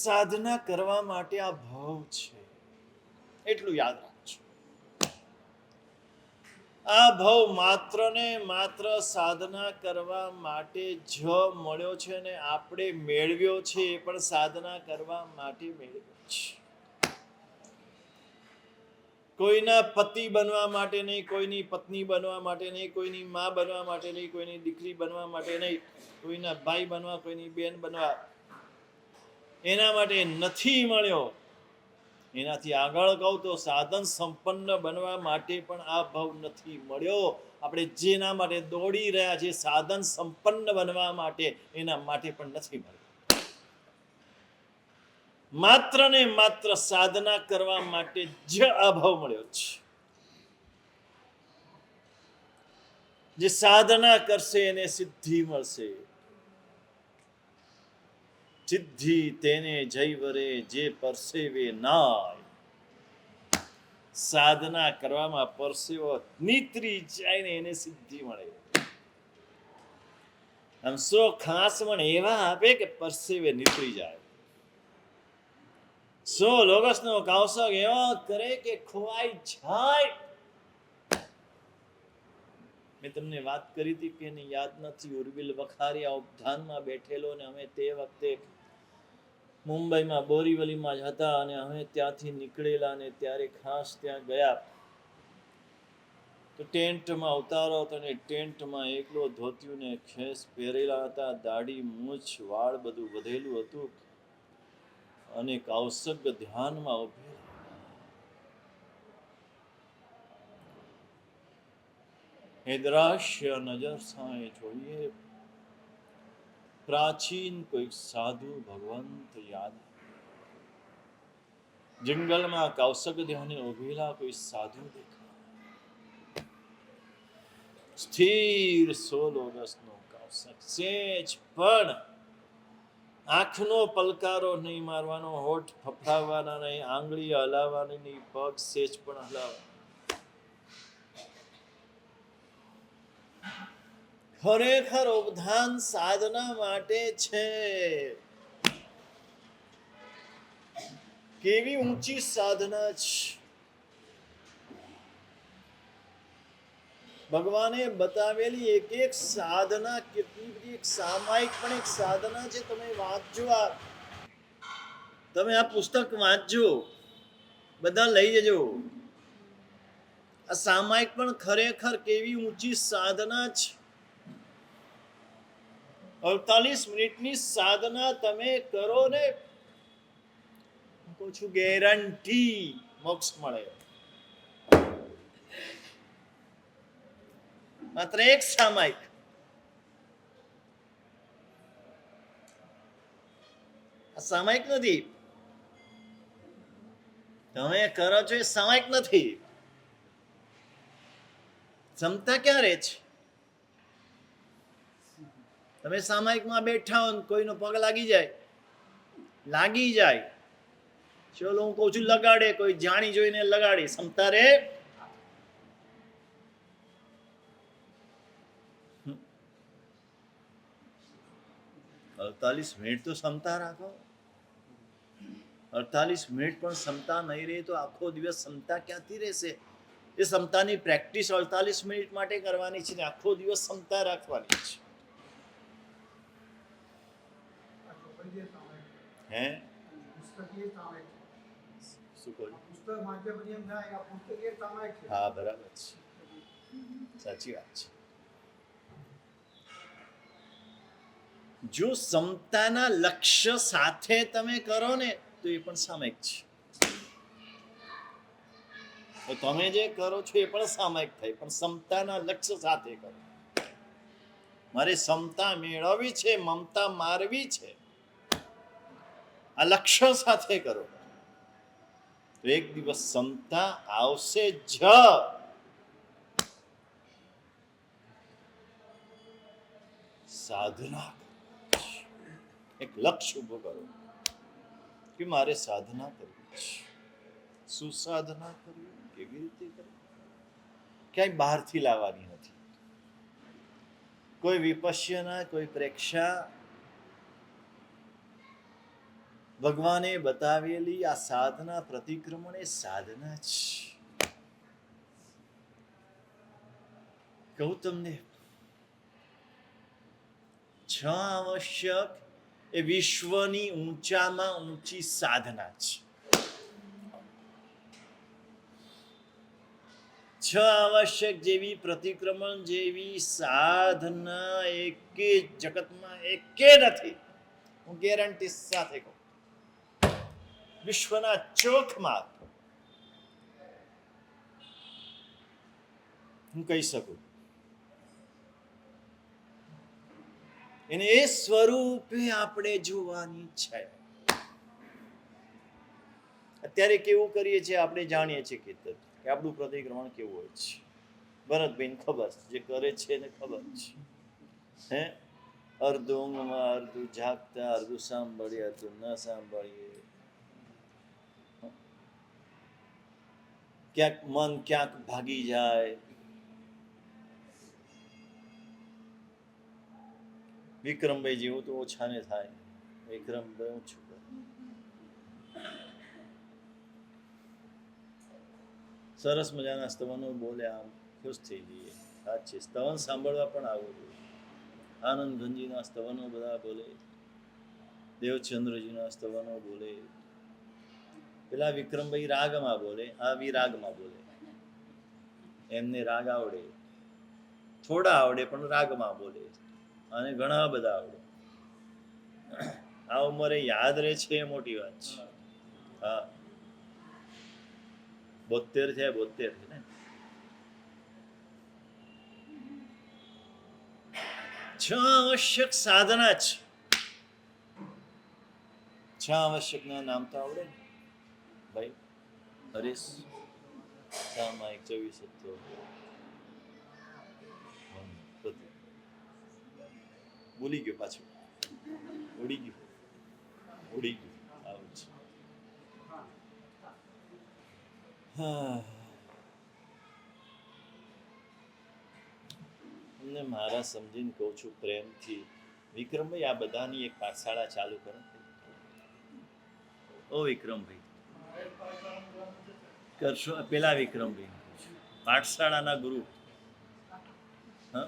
સાધના કરવા માટે આ ભાવ છે, એટલું યાદ રાખજો. આ ભાવ માત્ર ને માત્ર સાધના કરવા માટે જ મળ્યો છે ને આપણે મેળવ્યો છે, એ પણ સાધના કરવા માટે મેળવ્યો છે. કોઈના પતિ બનવા માટે નહીં, કોઈની પત્ની બનવા માટે નહીં, કોઈની માં બનવા માટે નહીં, કોઈની દીકરી બનવા માટે નહીં, કોઈના ભાઈ બનવા, કોઈની બેન બનવા, એના માટે નથી મળ્યો. એનાથી આગળ કહું તો સાધન સંપન્ન બનવા માટે પણ આ ભાવ નથી મળ્યો. આપણે જેના માટે દોડી રહ્યા છીએ સાધન સંપન્ન બનવા માટે, એના માટે પણ નથી મળ્યો. માત્ર ને માત્ર સાધના કરવા માટે જ આ ભાવ મળ્યો છે. જે સાધના કરશે એને સિદ્ધિ મળશે. સિદ્ધિ તેને જયવરે જે પરસેવે નાય. સાધના કરવામાં પરસેવો નીતરી જાય ને એને સિદ્ધિ મળે. આમ 100 ખાસ પણ એવા આપે કે પરસેવે નીતરી જાય. 100 લોગસનો કાવસક એવો કરે કે ખોવાઈ જાય. મેં તમને વાત કરી હતી કે એને યાદ નથી, ઉર્વિલ વખારિયા ઉપધાનમાં બેઠેલો ને અમે તે વખતે મુંબઈમાં બોરીવલીમાં જ હતા અને અમે ત્યાંથી નીકળેલા અને ત્યારે ખાસ ત્યાં ગયા તો ટેન્ટમાં ઉતારો હતો ને ટેન્ટમાં એકલો ધોતિયું ને ખેસ પહેરેલા હતા, દાઢી મૂછ વાળ બધું વધેલું હતું અને કૌશક ધ્યાનમાં ઉભી એ દ્રશ્ય નજર સામે જોઈએ. પ્રાચીન કોઈક સાધુ ભગવંત યાદ, જંગલમાં કૌશક ધ્યાને ઉભેલા કોઈ સાધુ દેખા, સ્થિર 16 વર્ષનો કૌશક, સેજ પણ આંખનો પલકારો નહીં મારવાનો, હોઠ ફફડાવવાના નહીં, આંગળી હલાવવાની નહીં, પગ સેજ પણ હલાવવા. ખરેખર ઉપધાન સાધના માટે છે. કેવી ઊંચી સાધના છે! ભગવાને બતાવેલી એક એક સાધના કેટલી બધી, એક સામાયિક પણ એક સાધના છે. તમે વાંચજો, તમે આ પુસ્તક વાંચજો, બધા લઈ જજો. આ સામાયિક પણ ખરેખર કેવી ઊંચી સાધના છે. 48 મિનિટની સાધના તમે કરો ને, હું કહું છું ગેરંટી મોક્ષ મળે. માત્ર એક સામાયિક, આ સામાયિક નથી. તમે કરો છો એ સામાયિક નથી. ક્ષમતા ક્યાં રહે છે? તમે સામાયિકમાં બેઠા હો, કોઈનો પગ લાગી જાય, ચલો હું કહું છું લગાડે, કોઈ જાણી જોઈને લગાડે, ક્ષમતા રે? 48 મિનિટ તો ક્ષમતા રાખો. 48 મિનિટ પણ ક્ષમતા નહીં રહે તો આખો દિવસ ક્ષમતા ક્યાંથી રહેશે? એ ક્ષમતાની પ્રેક્ટિસ 48 મિનિટ માટે કરવાની છે ને આખો દિવસ ક્ષમતા રાખવાની છે. હે શું કહ્યું? હા, બરાબર છે, સાચી વાત છે. જો ક્ષમતાના લક્ષ્ય સાથે તમે કરો ને તો એ પણ સામાયિક છે. તો તમે જે કરો છો એ પણ સામાયિક થાય, પણ ક્ષમતાના લક્ષ્ય સાથે કરો. મારે ક્ષમતા મેળવવી છે, મમતા મારવી છે, આ લક્ષ્ય સાથે કરો તો એક દિવસ ક્ષમતા આવશે જ. સાધના, એક લક્ષ્ય ઉભો કરો કે મારે સાધના કરવી છે. શું સાધના કરવી, કેવી રીતે કરવી? ક્યાંય બહારથી લાવવાની નથી. કોઈ વિપશ્યના, કોઈ પ્રેક્ષા, ભગવાને બતાવેલી આ સાધના, પ્રતિક્રમણ એ સાધના છે. કહું તમને, 6 આવશ્યક એ વિશ્વની ઊંચામાં ઊંચી સાધના છે. 6 આવશ્યક જેવી, પ્રતિક્રમણ જેવી સાધના એકે જગતમાં એકે નથી. હું ગેરંટી સાથે કહું, વિશ્વના ચોકમાં હું કહી શકું. એને એ સ્વરૂપે આપણે જોવાની છે. અત્યારે કેવું કરીએ છીએ આપણે જાણીએ છીએ કે આપણું પ્રતિક્રમણ કેવું હોય છે. ભરતભાઈને ખબર છે, જે કરે છે એને ખબર છે. હે, અર્ધું ઊંઘમાં, અર્ધું જાગતા, અર્ધું સાંભળીએ, અર્ધું ન સાંભળીએ. ક્યાંક મન ક્યાંક ભાગી જાય. વિક્રમભાઈ જેવું તો ઓછા ને થાય. વિક્રમભાઈ ઓછું કરે. સરસ મજાના સ્તવનો બોલે, આમ ખુશ થઈ જઈએ. સાચી સ્તવન સાંભળવા પણ આવવું જોઈએ. આનંદ ગંજીના સ્તવનો બધા બોલે, દેવચંદ્રજીના સ્તવનો બોલે, પેલા વિક્રમભાઈ રાગમાં બોલે, આ વિરાગમાં બોલે. એમને રાગ આવડે, થોડા આવડે પણ રાગમાં બોલે, અને ઘણા બધા આવડે. આ ઉંમરે યાદ રહે છે એ મોટી વાત છે. હા, 72 છે, 72 છે ને. 6 આવશ્યક સાધના છે. 6 આવશ્યક ના નામ તો આવડે ને ભાઈ? હરીશ, સામાયિક 24 ભૂલી ગયો, પાછું ઉડી ગયું. આવું છે. તમને મારા સમજીને કહું છું પ્રેમથી, વિક્રમભાઈ આ બધાની એક પાઠશાળા ચાલુ કરો. ઓ વિક્રમભાઈ, કરશો? પેલા વિક્રમભાઈ પાઠશાળાના ગુરુ. હા,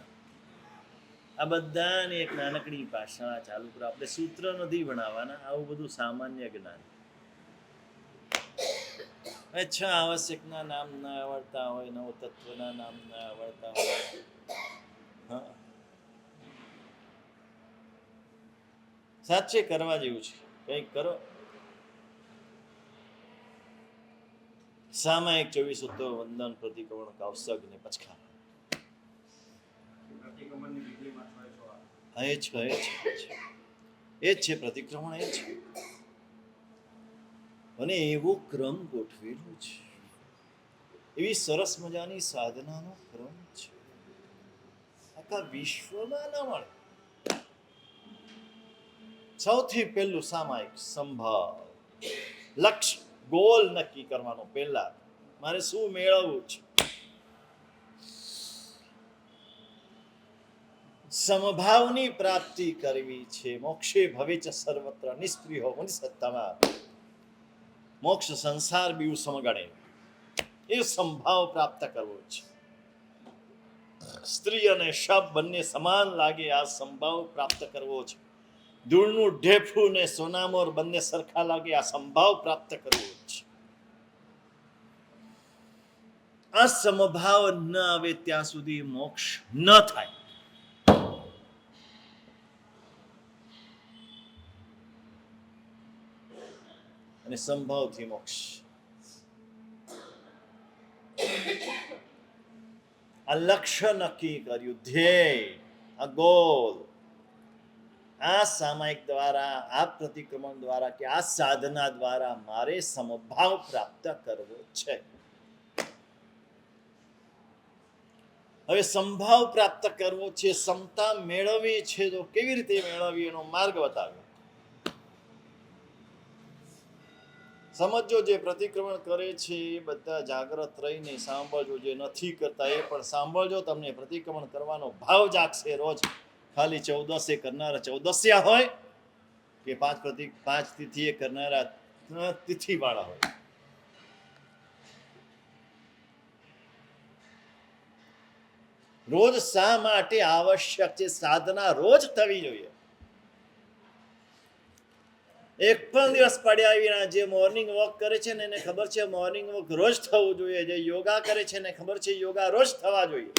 આ બધાની એક નાનકડી પાઠશાળા ચાલુ કરો. આપણે સૂત્ર નથી ભણાવવાના, આવું બધું સામાન્ય જ્ઞાન. 6 આવશ્યકના નામ ના આવડતા હોય, 9 તત્વના નામ ના આવડતા હોય, હા, સાચે કરવા જેવું છે. કંઈક કરો. સામાયિક 24 વંદન, પ્રતિક્રમણ, કૌશગ ને પચખા. પ્રતિક્રમણની ડિગ્રીમાં 6 હા, એ જ છે પ્રતિક્રમણ, એ છે. અને એવો ક્રમ ગોઠવેલો છે, એવી સરસ મજાની સાધનાનો ક્રમ છે, આખા વિશ્વમાં ન મળે. સૌથી પહેલું સામાયિક સંભાવ, લક્ષ્ય ગોલ નક્કી કરવાનો. પહેલા મારે શું મેળવવું છે? સમભાવની પ્રાપ્તિ કરવી છે. મોક્ષે ભવિચ સર્વત્ર નિસ્પૃહો મુનિસત્તમા. મોક્ષ સંસાર બીજું સમગણે, એ સંભાવ પ્રાપ્ત કરવો છે. સ્ત્રી અને શબ બંને સમાન લાગે, આ સંભાવ પ્રાપ્ત કરવો છે. ધૂળનું ઢેફું ને સોનામોર બંને સરખા લાગે, આ સંભાવ પ્રાપ્ત કરવો છે. આ સમભાવ ન આવે ત્યાં સુધી મોક્ષ ન થાય. અને સંભાવથી મોક્ષ. આ લક્ષ્ય નક્કી કર્યું, ધ્યેય, આ ગોલ, આ સામાયિક દ્વારા, આ પ્રતિક્રમણ દ્વારા કે આ સાધના દ્વારા મારે સમભાવ પ્રાપ્ત કરવો છે. હવે સંભાવ પ્રાપ્ત કરવો છે, સમતા મેળવવી છે, તો કેવી રીતે મેળવવી એનો માર્ગ બતાવ્યો. સમજો, જે પ્રતિક્રમણ કરે છે એ બધા જાગ્રત રહીને સાંભળજો, જે નથી કરતા એ પણ સાંભળજો. તમને પ્રતિક્રમણ કરવાનો ભાવ જાગશે. રોજ ખાલી 14 કરનારા 14 હોય કે 5 તિથિએ કરનારા તિથિવાળા હોય. રોજ શા માટે આવશ્યક છે? સાધના રોજ થવી જોઈએ. એક પણ દિવસ પડ્યા વિના જે મોર્નિંગ વોક કરે છે ને એને ખબર છે મોર્નિંગ વોક રોજ થવું જોઈએ. જે યોગા કરે છે ને ખબર છે યોગા રોજ થવા જોઈએ.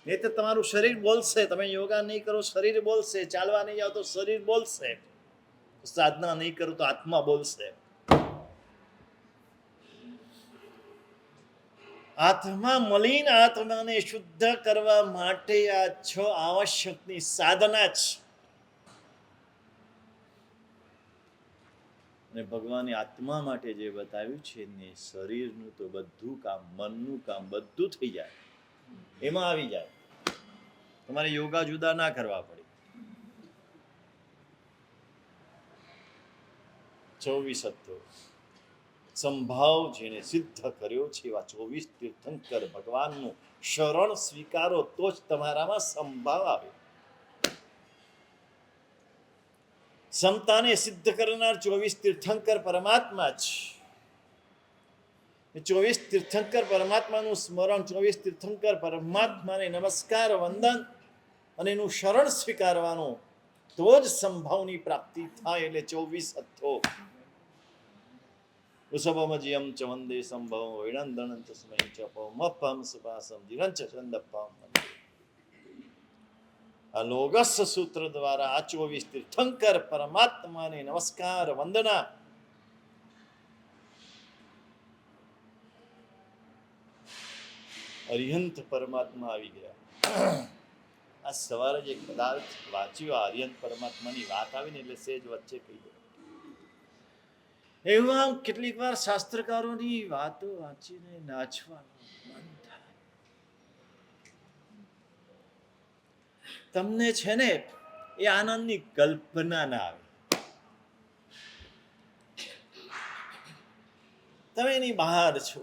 એ તો તમારું શરીર બોલશે. તમે યોગા નહીં કરો શરીર બોલશે. ચાલવા નહીં જાઓ તો શરીર બોલશે. સાધના નહીં કરો તો આત્મા બોલશે. આત્મા મલિન આત્માને શુદ્ધ કરવા માટે આ 6 આવશ્યકની સાધના છે. અને ભગવાને આત્મા માટે જે બતાવ્યું છે ને, શરીરનું તો બધું કામ, મનનું કામ બધું થઈ જાય, એમાં આવી જાય. તમારે યોગા જુદા ના કરવા પડે. 24 તત્વો સંભાવ જેને સિદ્ધ કર્યો છે એવા 24 તીર્થંકર ભગવાનનું શરણ સ્વીકારો તો જ તમારામાં સંભાવ આવે. સમતાને સિદ્ધ કરનાર 24 તીર્થંકર પરમાત્મા છે. 24 તીર્થંકર પરમાત્માનું સ્મરણ, 24 તીર્થંકર પરમાત્માને નમસ્કાર વંદન અને એનું શરણ સ્વીકારવાનું, તો જ સંભાવની પ્રાપ્તિ થાય. એટલે 24 હથ્થો વૃષભમજ્યમ ચ વંદે સંભવ વિણંદન ચ સ્મૈ ચ પૌમપમ સુપાસમ ધીરંચ ચંદપમ. આ લોગસ સૂત્ર દ્વારા આ 24 તીર્થંકર પરમાત્માને નમસ્કાર વંદના. અરિહંત પરમાત્મા આવી ગયા. આ સવારે જે પદાર્થ વાંચ્યો, આ અરિહંત પરમાત્માની વાત આવીને એટલે સેજ વચ્ચે કહી દો. એવું આમ કેટલીક વાર શાસ્ત્રકારોની વાતો વાંચીને નાચવાનું મન થાય. તમને છે ને એ આનંદની કલ્પના ના આવે. તમે એની બહાર છો.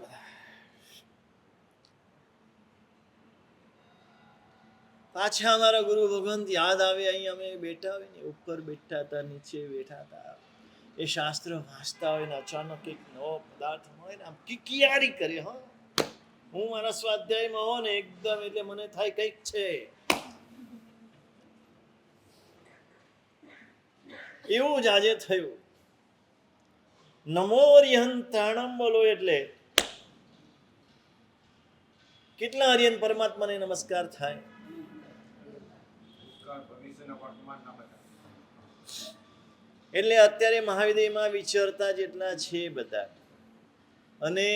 પાછા અમારા ગુરુ ભગવંત યાદ આવે. અહીં અમે બેઠા હોય ને, ઉપર બેઠા હતા, નીચે બેઠા હતા, એ શાસ્ત્ર વાંચતા હોય ને અચાનક એક નવો પદાર્થ હોય ને આમ કિકિયારી કરે. હા, હું મારા સ્વાધ્યાયમાં હો ને એકદમ એટલે મને થાય કંઈક છે. એવું જ આજે થયું. નમો અરિહંતાણમ બોલો એટલે કેટલા અરિહંત પરમાત્માને નમસ્કાર થાય. ભવિષ્યના વર્તમાનના બધા. એટલે અત્યારે મહાવિદ્યમાં વિચરતા જેટલા છે બધા, અને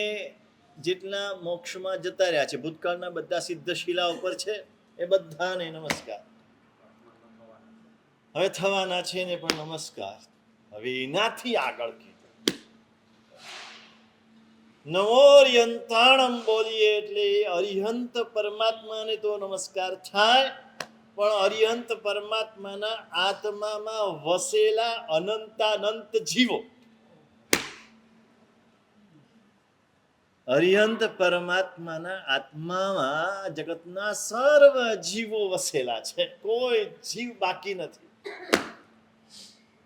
જેટલા મોક્ષમાં જતા રહ્યા છે, ભૂતકાળના બધા સિદ્ધ શિલા ઉપર છે, એ બધાને નમસ્કાર. હવે થવાના છે ને પણ નમસ્કાર. હવે એનાથી આગળ કીધું નમો અરિહંતાણમ બોલીએ એટલે અરિહંત પરમાત્માને તો નમસ્કાર થાય, પણ અરિહંત પરમાત્માના આત્મામાં વસેલા અનંતાનંત જીવો, અરિહંત પરમાત્માના આત્મામાં જગતના સર્વ જીવો વસેલા છે. કોઈ જીવ બાકી નથી.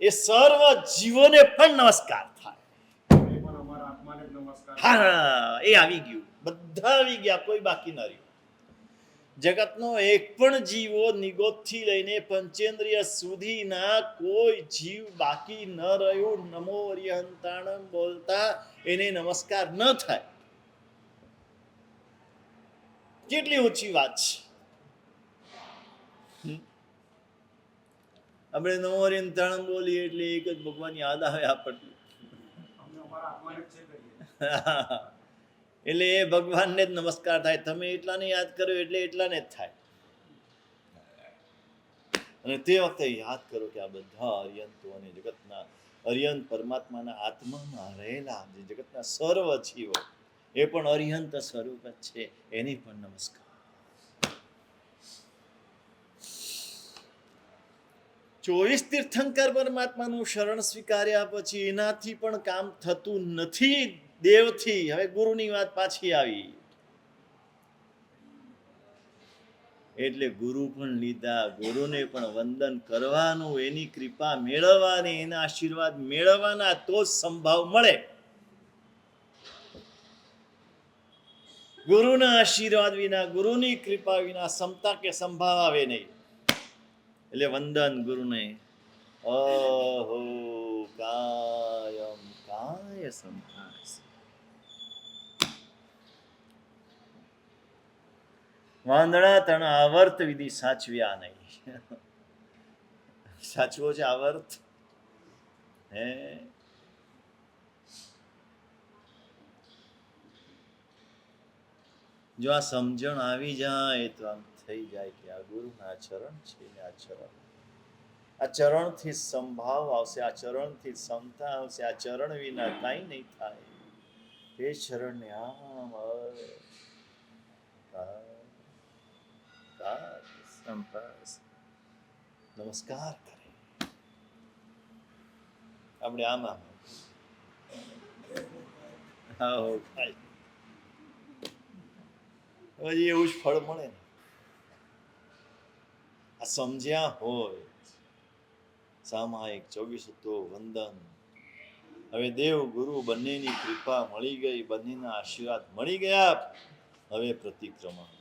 એ સર્વ જીવોને પણ નમસ્કાર થાય. પણ અમારા આત્માને જ નમસ્કાર. હા, એ આવી ગયું. બધા આવી ગયા, કોઈ બાકી ન રહ્યું. જગતનો એક પણ જીવો નિગોદથી લઈને પંચેન્દ્રિય સુધીના કોઈ જીવ બાકી ન રહ્યું. નમો અરિહંતાણમ બોલતા એને નમસ્કાર ન થાય. કેટલી ઊંચી વાત છે. આપણે નમો અરિહંતાણમ બોલીએ એટલે એક જ ભગવાન યાદ આવે આપણને. અમે અમારા આત્માને જ છે કરીએ. એટલે એ ભગવાનને જ નમસ્કાર થાય. તમે એટલાને યાદ કરો એટલે એટલાને જ થાય. અને તે વખતે યાદ કરો કે આ બધા અરિહંતો અને જગતના અરિહંત પરમાત્માના આત્મામાં રહેલા જે જગતના સર્વ જીવો એ પણ અરિહંત સ્વરૂપ જ છે. એની પણ નમસ્કાર. ચોવીસ તીર્થંકર પરમાત્માનું શરણ સ્વીકાર્યા પછી એનાથી પણ કામ થતું નથી. દેવથી હવે ગુરુની વાત પાછી આવી. એટલે ગુરુ પણ લીધા, ગુરુને પણ વંદન કરવાનું, એની કૃપા મેળવવાની, એના આશીર્વાદ મેળવવાના, તો જ સંભાવ મળે. ગુરુના આશીર્વાદ વિના, ગુરુની કૃપા વિના સમતા કે સંભાવ આવે નહીં. એટલે વંદન ગુરુને. અહો કાયમ કાય સંભાસ. વાંદણા તણ આવર્ત વિધિ સાચવ્યા નહીં. સાચવો છે આવર્ત. હે જો આ સમજણ આવી જાય તો આમ થઈ જાય કે આ ગુરુના ચરણ છે. આ ચરણથી સંભાવ આવશે, આ ચરણથી સમતા આવશે. આ ચરણ વિના કાંઈ નહીં થાય. એ ચરણને આમ નમસ્કાર કરે. આપણે આમાં હજી એવું જ ફળ મળે ને. આ સમજ્યા હોય. સામાયિક 24 વંદન. હવે દેવ ગુરુ બંનેની કૃપા મળી ગઈ, બંનેના આશીર્વાદ મળી ગયા. હવે પ્રતિક્રમણ.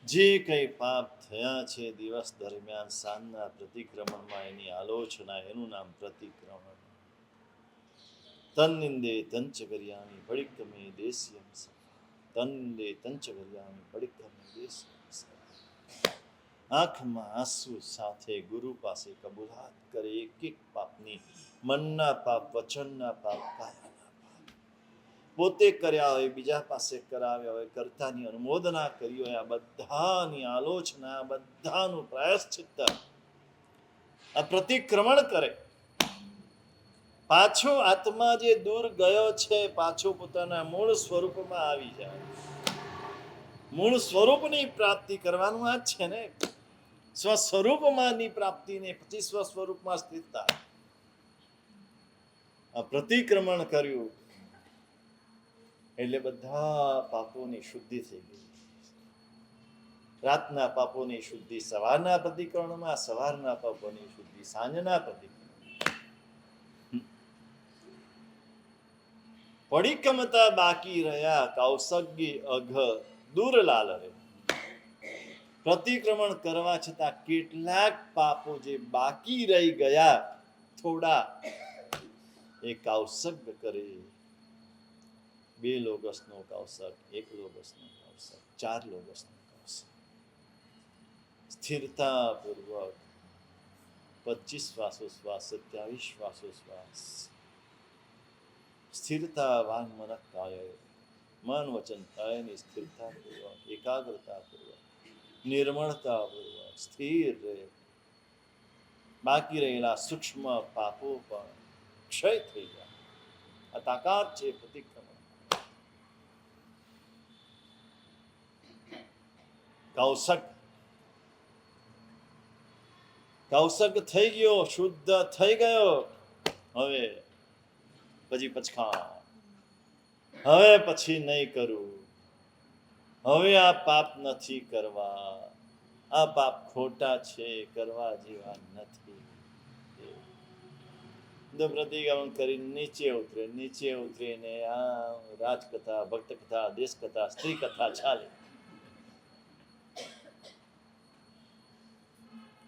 જે કંઈ પાપ થયા છે દિવસ દરમિયાન સાંજના પ્રતિક્રમણમાં એની આલોચના, એનું નામ પ્રતિક્રમણ. તન્નિંદે તંચ કર્યામી પડિક્કમે દેશ્યમ સફા. તન્નિંદે તંચ કર્યામી પડિક્કમે દેશ્યમ સફા. આંખમાં આંસુ સાથે ગુરુ પાસે કબૂલાત કરે એક એક પાપની, મનના પાપ, વચનના પાપ, કાયાના પાપ. પોતે કર્યા હોય, બીજા પાસે કરાવ્યા હોય, કર્તાની અનુમોદના કરી હોય, આ બધાની આલોચના, બધાનું પ્રાયશ્ચિત્ત આ પ્રતિક્રમણ કરે. પાછો આત્મા જે દૂર ગયો છે, પાછો પોતાના મૂળ સ્વરૂપમાં આવી જાય. મૂળ સ્વરૂપની પ્રાપ્તિ કરવાનું આ જ છે ને. સ્વસ્વરૂપમાંની પ્રાપ્તિને પછી સ્વસ્વરૂપમાં સ્થિરતા. આ પ્રતિક્રમણ કર્યું એટલે બધા પાપોની શુદ્ધિ થઈ ગઈ. રાતના પાપોની શુદ્ધિ સવારના પ્રતિક્રમણમાં, સવારના પાપોની શુદ્ધિ સાંજના પ્રતિક્રમણ. પડિક્કમતા બાકી રહ્યા કૌશગ્ય અઘ દુર્લાલ રે. પ્રતિક્રમણ કરવા છતાં કેટલાક પાપો જે બાકી રહી ગયા થોડા, એ કૌશગ કરે. 2 લોગસનો કૌશક, 1 લોગસનો કૌશક, 4 લોગસનો કૌશક. સ્થિરતાપૂર્વક 25 શ્વાસોશ્વાસ, 27 શ્વાસોશ્વાસ. સ્થિરતા વાંગ મનક કાય, મન વચન કાયની સ્થિરતાપૂર્વક, એકાગ્રતાપૂર્વક, નિર્મળતાપૂર્વક સ્થિર રહે. બાકી રહેલા સૂક્ષ્મ પાપો પણ ક્ષય થઈ જાય. આ તાકાત છે પ્રતિક્રમણ. કૌશક થઈ ગયો, શુદ્ધ થઈ ગયો. હવે પછી પચખાણ, હવે પછી નહીં કરું, હવે આ પાપ નથી કરવા, આ પાપ ખોટા છે, કરવા જેવા નથી. પ્રતિક્રમણ કરી નીચે ઉતરીને આ રાજકથા, ભક્ત કથા, દેશ કથા, સ્ત્રી કથા ચાલે.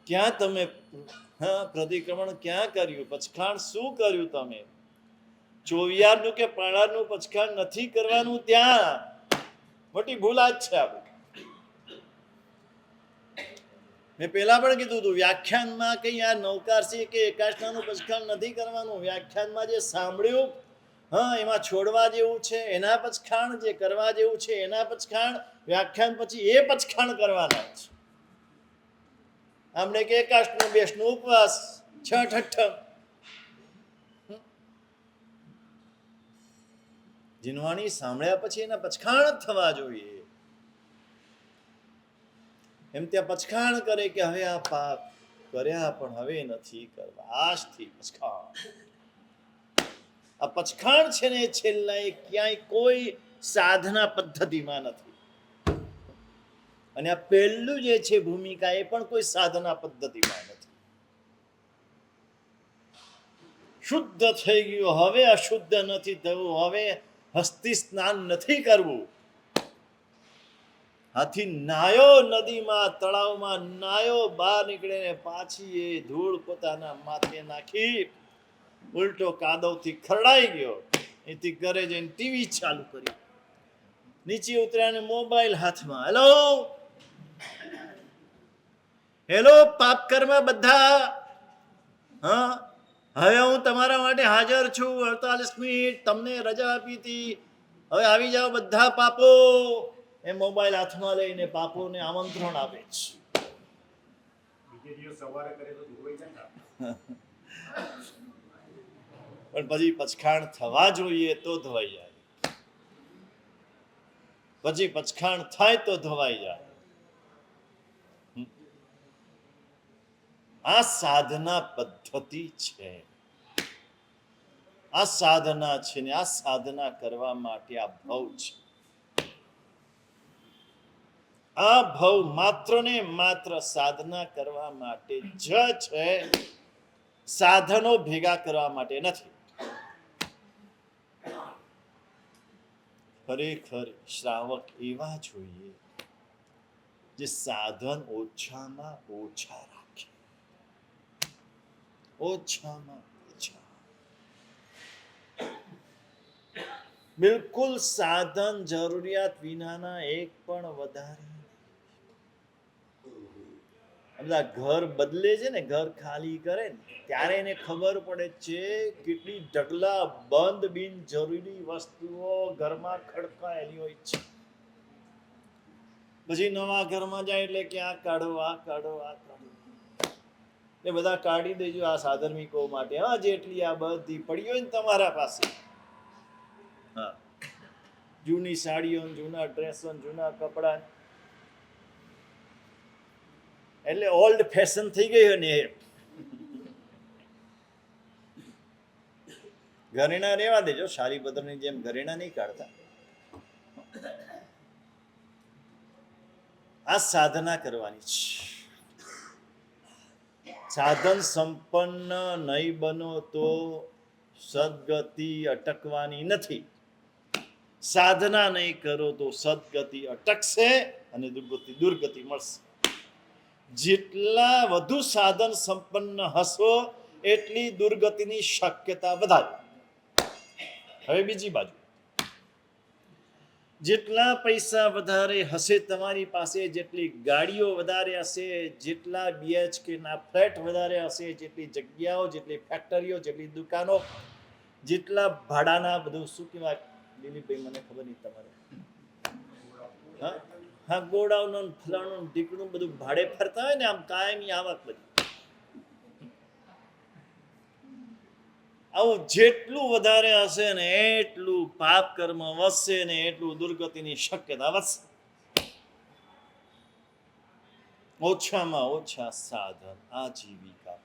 ક્યાં તમે પ્રતિક્રમણ ક્યાં કર્યું? પચખાણ શું કર્યું તમે? 24 કે 15 પચખાણ નથી કરવાનું. ત્યાં મોટી ભૂલ આ જ છે આપણે. મેં પહેલા પણ કીધું હતું, વ્યાખ્યાનમાં કઈ આ નવકારસી કે એકાષ્ટાનું પચખાણ નથી કરવાનું. વ્યાખ્યાનમાં જે સાંભળ્યું, એમાં છોડવા જેવું છે એના પચખાણ, જે કરવા જેવું છે એના પચખાણ, વ્યાખ્યાન પછી એ પચખાણ કરવાના છે. આપણે કે એકાષ્ટનું, બેસનું ઉપવાસ, 6 અઠ્ઠમ. જીનવાણી સાંભળ્યા પછી એના પચખાણ જ થવા જોઈએ. એમ ત્યાં પચખાણ કરે કે હવે આ પાપ કર્યા પણ હવે નથી કરવા, આજથી પચખાણ. આ પચખાણ છે ને છેલ્લા એ ક્યાંય કોઈ સાધના પદ્ધતિમાં નથી. અને આ પહેલું જે છે ભૂમિકા, એ પણ કોઈ સાધના પદ્ધતિમાં નથી. શુદ્ધ થઈ ગયું, હવે અશુદ્ધ નથી થવું, હવે હસ્તી સ્નાન નથી કરવું. હાથી નાયો નદીમાં, તળાવમાં નાયો, બહાર નીકળીને પાછી એ ધૂળ પોતાના માથે નાખી, ઉલટો કાદવથી ખરડાઈ ગયો. એથી ઘરે જઈને ટીવી ચાલુ કરી, નીચે ઉતર્યા ને મોબાઈલ હાથમાં. હેલો પાપ કર્મ બધા, હવે હું તમારા માટે હાજર છું. 48 મિનિટ તમને રજા આપી હતી, હવે આવી જાઓ બધા પાપો. એ મોબાઈલ હાથમાં લઈને પાપોને આમંત્રણ આપે છે. બીજે દિવસ સવારે કરે તો ધોવાઈ જાય. પણ પછી પચખાણ થવા જોઈએ તો ધોવાઈ જાય. પછી પચખાણ થાય તો ધોવાઈ જાય. આ સાધના પદ્ધતિ છે. આ સાધના છે ને આ સાધના કરવા માટે આ ભવ છે. આ ભવ માત્ર ને માત્ર સાધના કરવા માટે જ છે, સાધનો ભેગા કરવા માટે નથી. ખરેખર શ્રાવક એવા જોઈએ જે સાધન ઓછામાં ઓછા રાખે, ઓછામાં ઓછા, બિલકુલ સાધન જરૂરિયાત વિનાના એક પણ વધારે. બધા ઘર બદલે છે ને, ઘર ખાલી કરે ને ત્યારે એને ખબર પડે છે કેટલી ઢગલા બંધ બિનજરૂરી વસ્તુઓ ઘરમાં ખડકાયેલી હોય છે. પછી નવા ઘરમાં જાય એટલે કે આ કાઢો, આ કાઢો, આ કાઢો, એ બધા કાઢી દેજો આ સાધર્મિકો માટે. હા, જેટલી આ બધી પડી હોય ને તમારા પાસે, હા, જૂની સાડીઓ, જૂના ડ્રેસો, જૂના કપડા, એટલે ઓલ્ડ ફેશન થઈ ગઈ ને એ. ઘરેણા રેવા દેજો, શારી પદરની જેમ ઘરેણા નહીં કાઢતા. આ સાધના કરવાની છે. સાધન સંપન્ન નહીં બનો તો સદગતિ અટકવાની નથી. સાધના નહીં કરો તો સદગતિ અટકશે અને દુર્ગતિ મળશે. જેટલા વધુ સાધન સંપન્ન હશો એટલી દુર્ગતિની શક્યતા વધારે. હવે બીજી બાજુ, જેટલા પૈસા વધારે હશે તમારી પાસે, જેટલી ગાડીઓ વધારે હશે, જેટલા BHK ના ફ્લેટ વધારે હશે, જેટલી જગ્યાઓ, જેટલી ફેક્ટરીઓ, જેટલી દુકાનો, જેટલા ભાડાના બધું શું કહેવાય દિલીપભાઈ, મને ખબર નહીં તમારે, હા, ગોડાઉન, ફલાણું ઢીકણું બધું ભાડે ફરતા હોય ને, આમ કાયમી આવક બધી. આવું જેટલું વધારે હશે ને એટલું પાપ કર્મ વધશે ને એટલું દુર્ગતિની શક્યતા વધશે. ઓછામાં ઓછા સાધન આજીવિકા.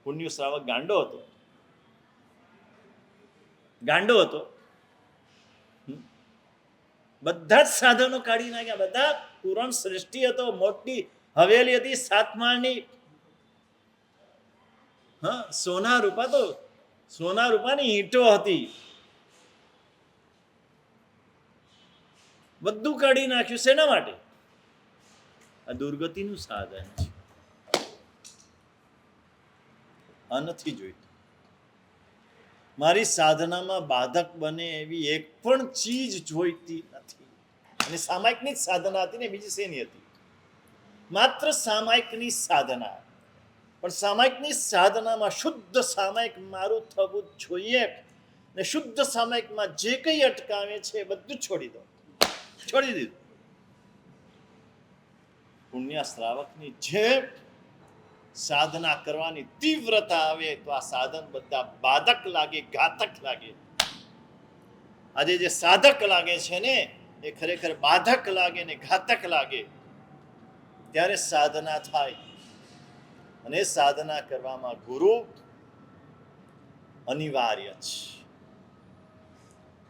પુણ્ય શ્રાવક ગાંડો હતો, બધા જ સાધનો કાઢી નાખ્યા. બધા પુરાણ સૃષ્ટિ હતો, મોટી હવેલી હતી 7 માળની. હા, સોના રૂપાની ઈંટો હતી. બધું કાઢી નાખ્યું. શેના માટે? આ દુર્ગતિનું સાધન છે. આ નથી જોઈતું. મારી સાધનામાં બાધક બને એવી એક પણ ચીજ જોઈતી નથી. અને સામાયિકની જ સાધના હતી ને, બીજી શેની હતી? માત્ર સામાયિકની સાધના. પણ સામાયિકની સાધનામાં શુદ્ધ સામાયિક મારું થવું જોઈએ. ને શુદ્ધ સામાયિકમાં જે કંઈ અટકાવે છે બધું છોડી દીધું. પુણ્ય શ્રાવકની જે સાધના કરવાની તીવ્રતા આવે તો આ સાધન બધા બાધક લાગે, ઘાતક લાગે. આજે જે સાધક લાગે છે ને એ ખરેખર બાધક લાગે ને ઘાતક લાગે. ત્યારે સાધના થાય. અને સાધના કરવામાં ગુરુ અનિવાર્ય છે.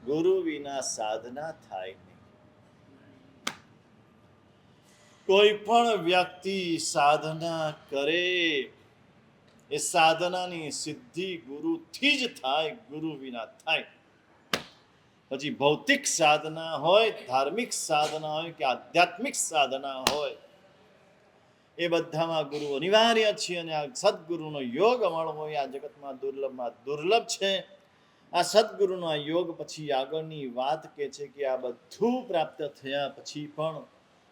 ગુરુ વિના સાધના થાય નહીં. કોઈ પણ વ્યક્તિ સાધના કરે એ સાધનાની સિદ્ધિ ગુરુથી જ થાય, ગુરુ વિના થાય. પછી ભૌતિક સાધના હોય, ધાર્મિક સાધના હોય કે આધ્યાત્મિક સાધના હોય, એ બધામાં ગુરુ અનિવાર્ય છે. અને આ સદગુરુનો યોગ મળવો એ આ જગતમાં દુર્લભમાં દુર્લભ છે. આ સદગુરુનો યોગ પછી આગળની વાત કે છે કે આ બધું પ્રાપ્ત થયા પછી પણ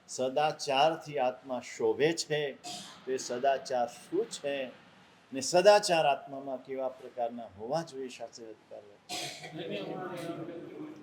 સદાચારથી આત્મા શોભે છે. તો એ સદાચાર શું છે ને સદાચાર આત્મામાં કેવા પ્રકારના હોવા જોઈએ? શાસ્ત્રી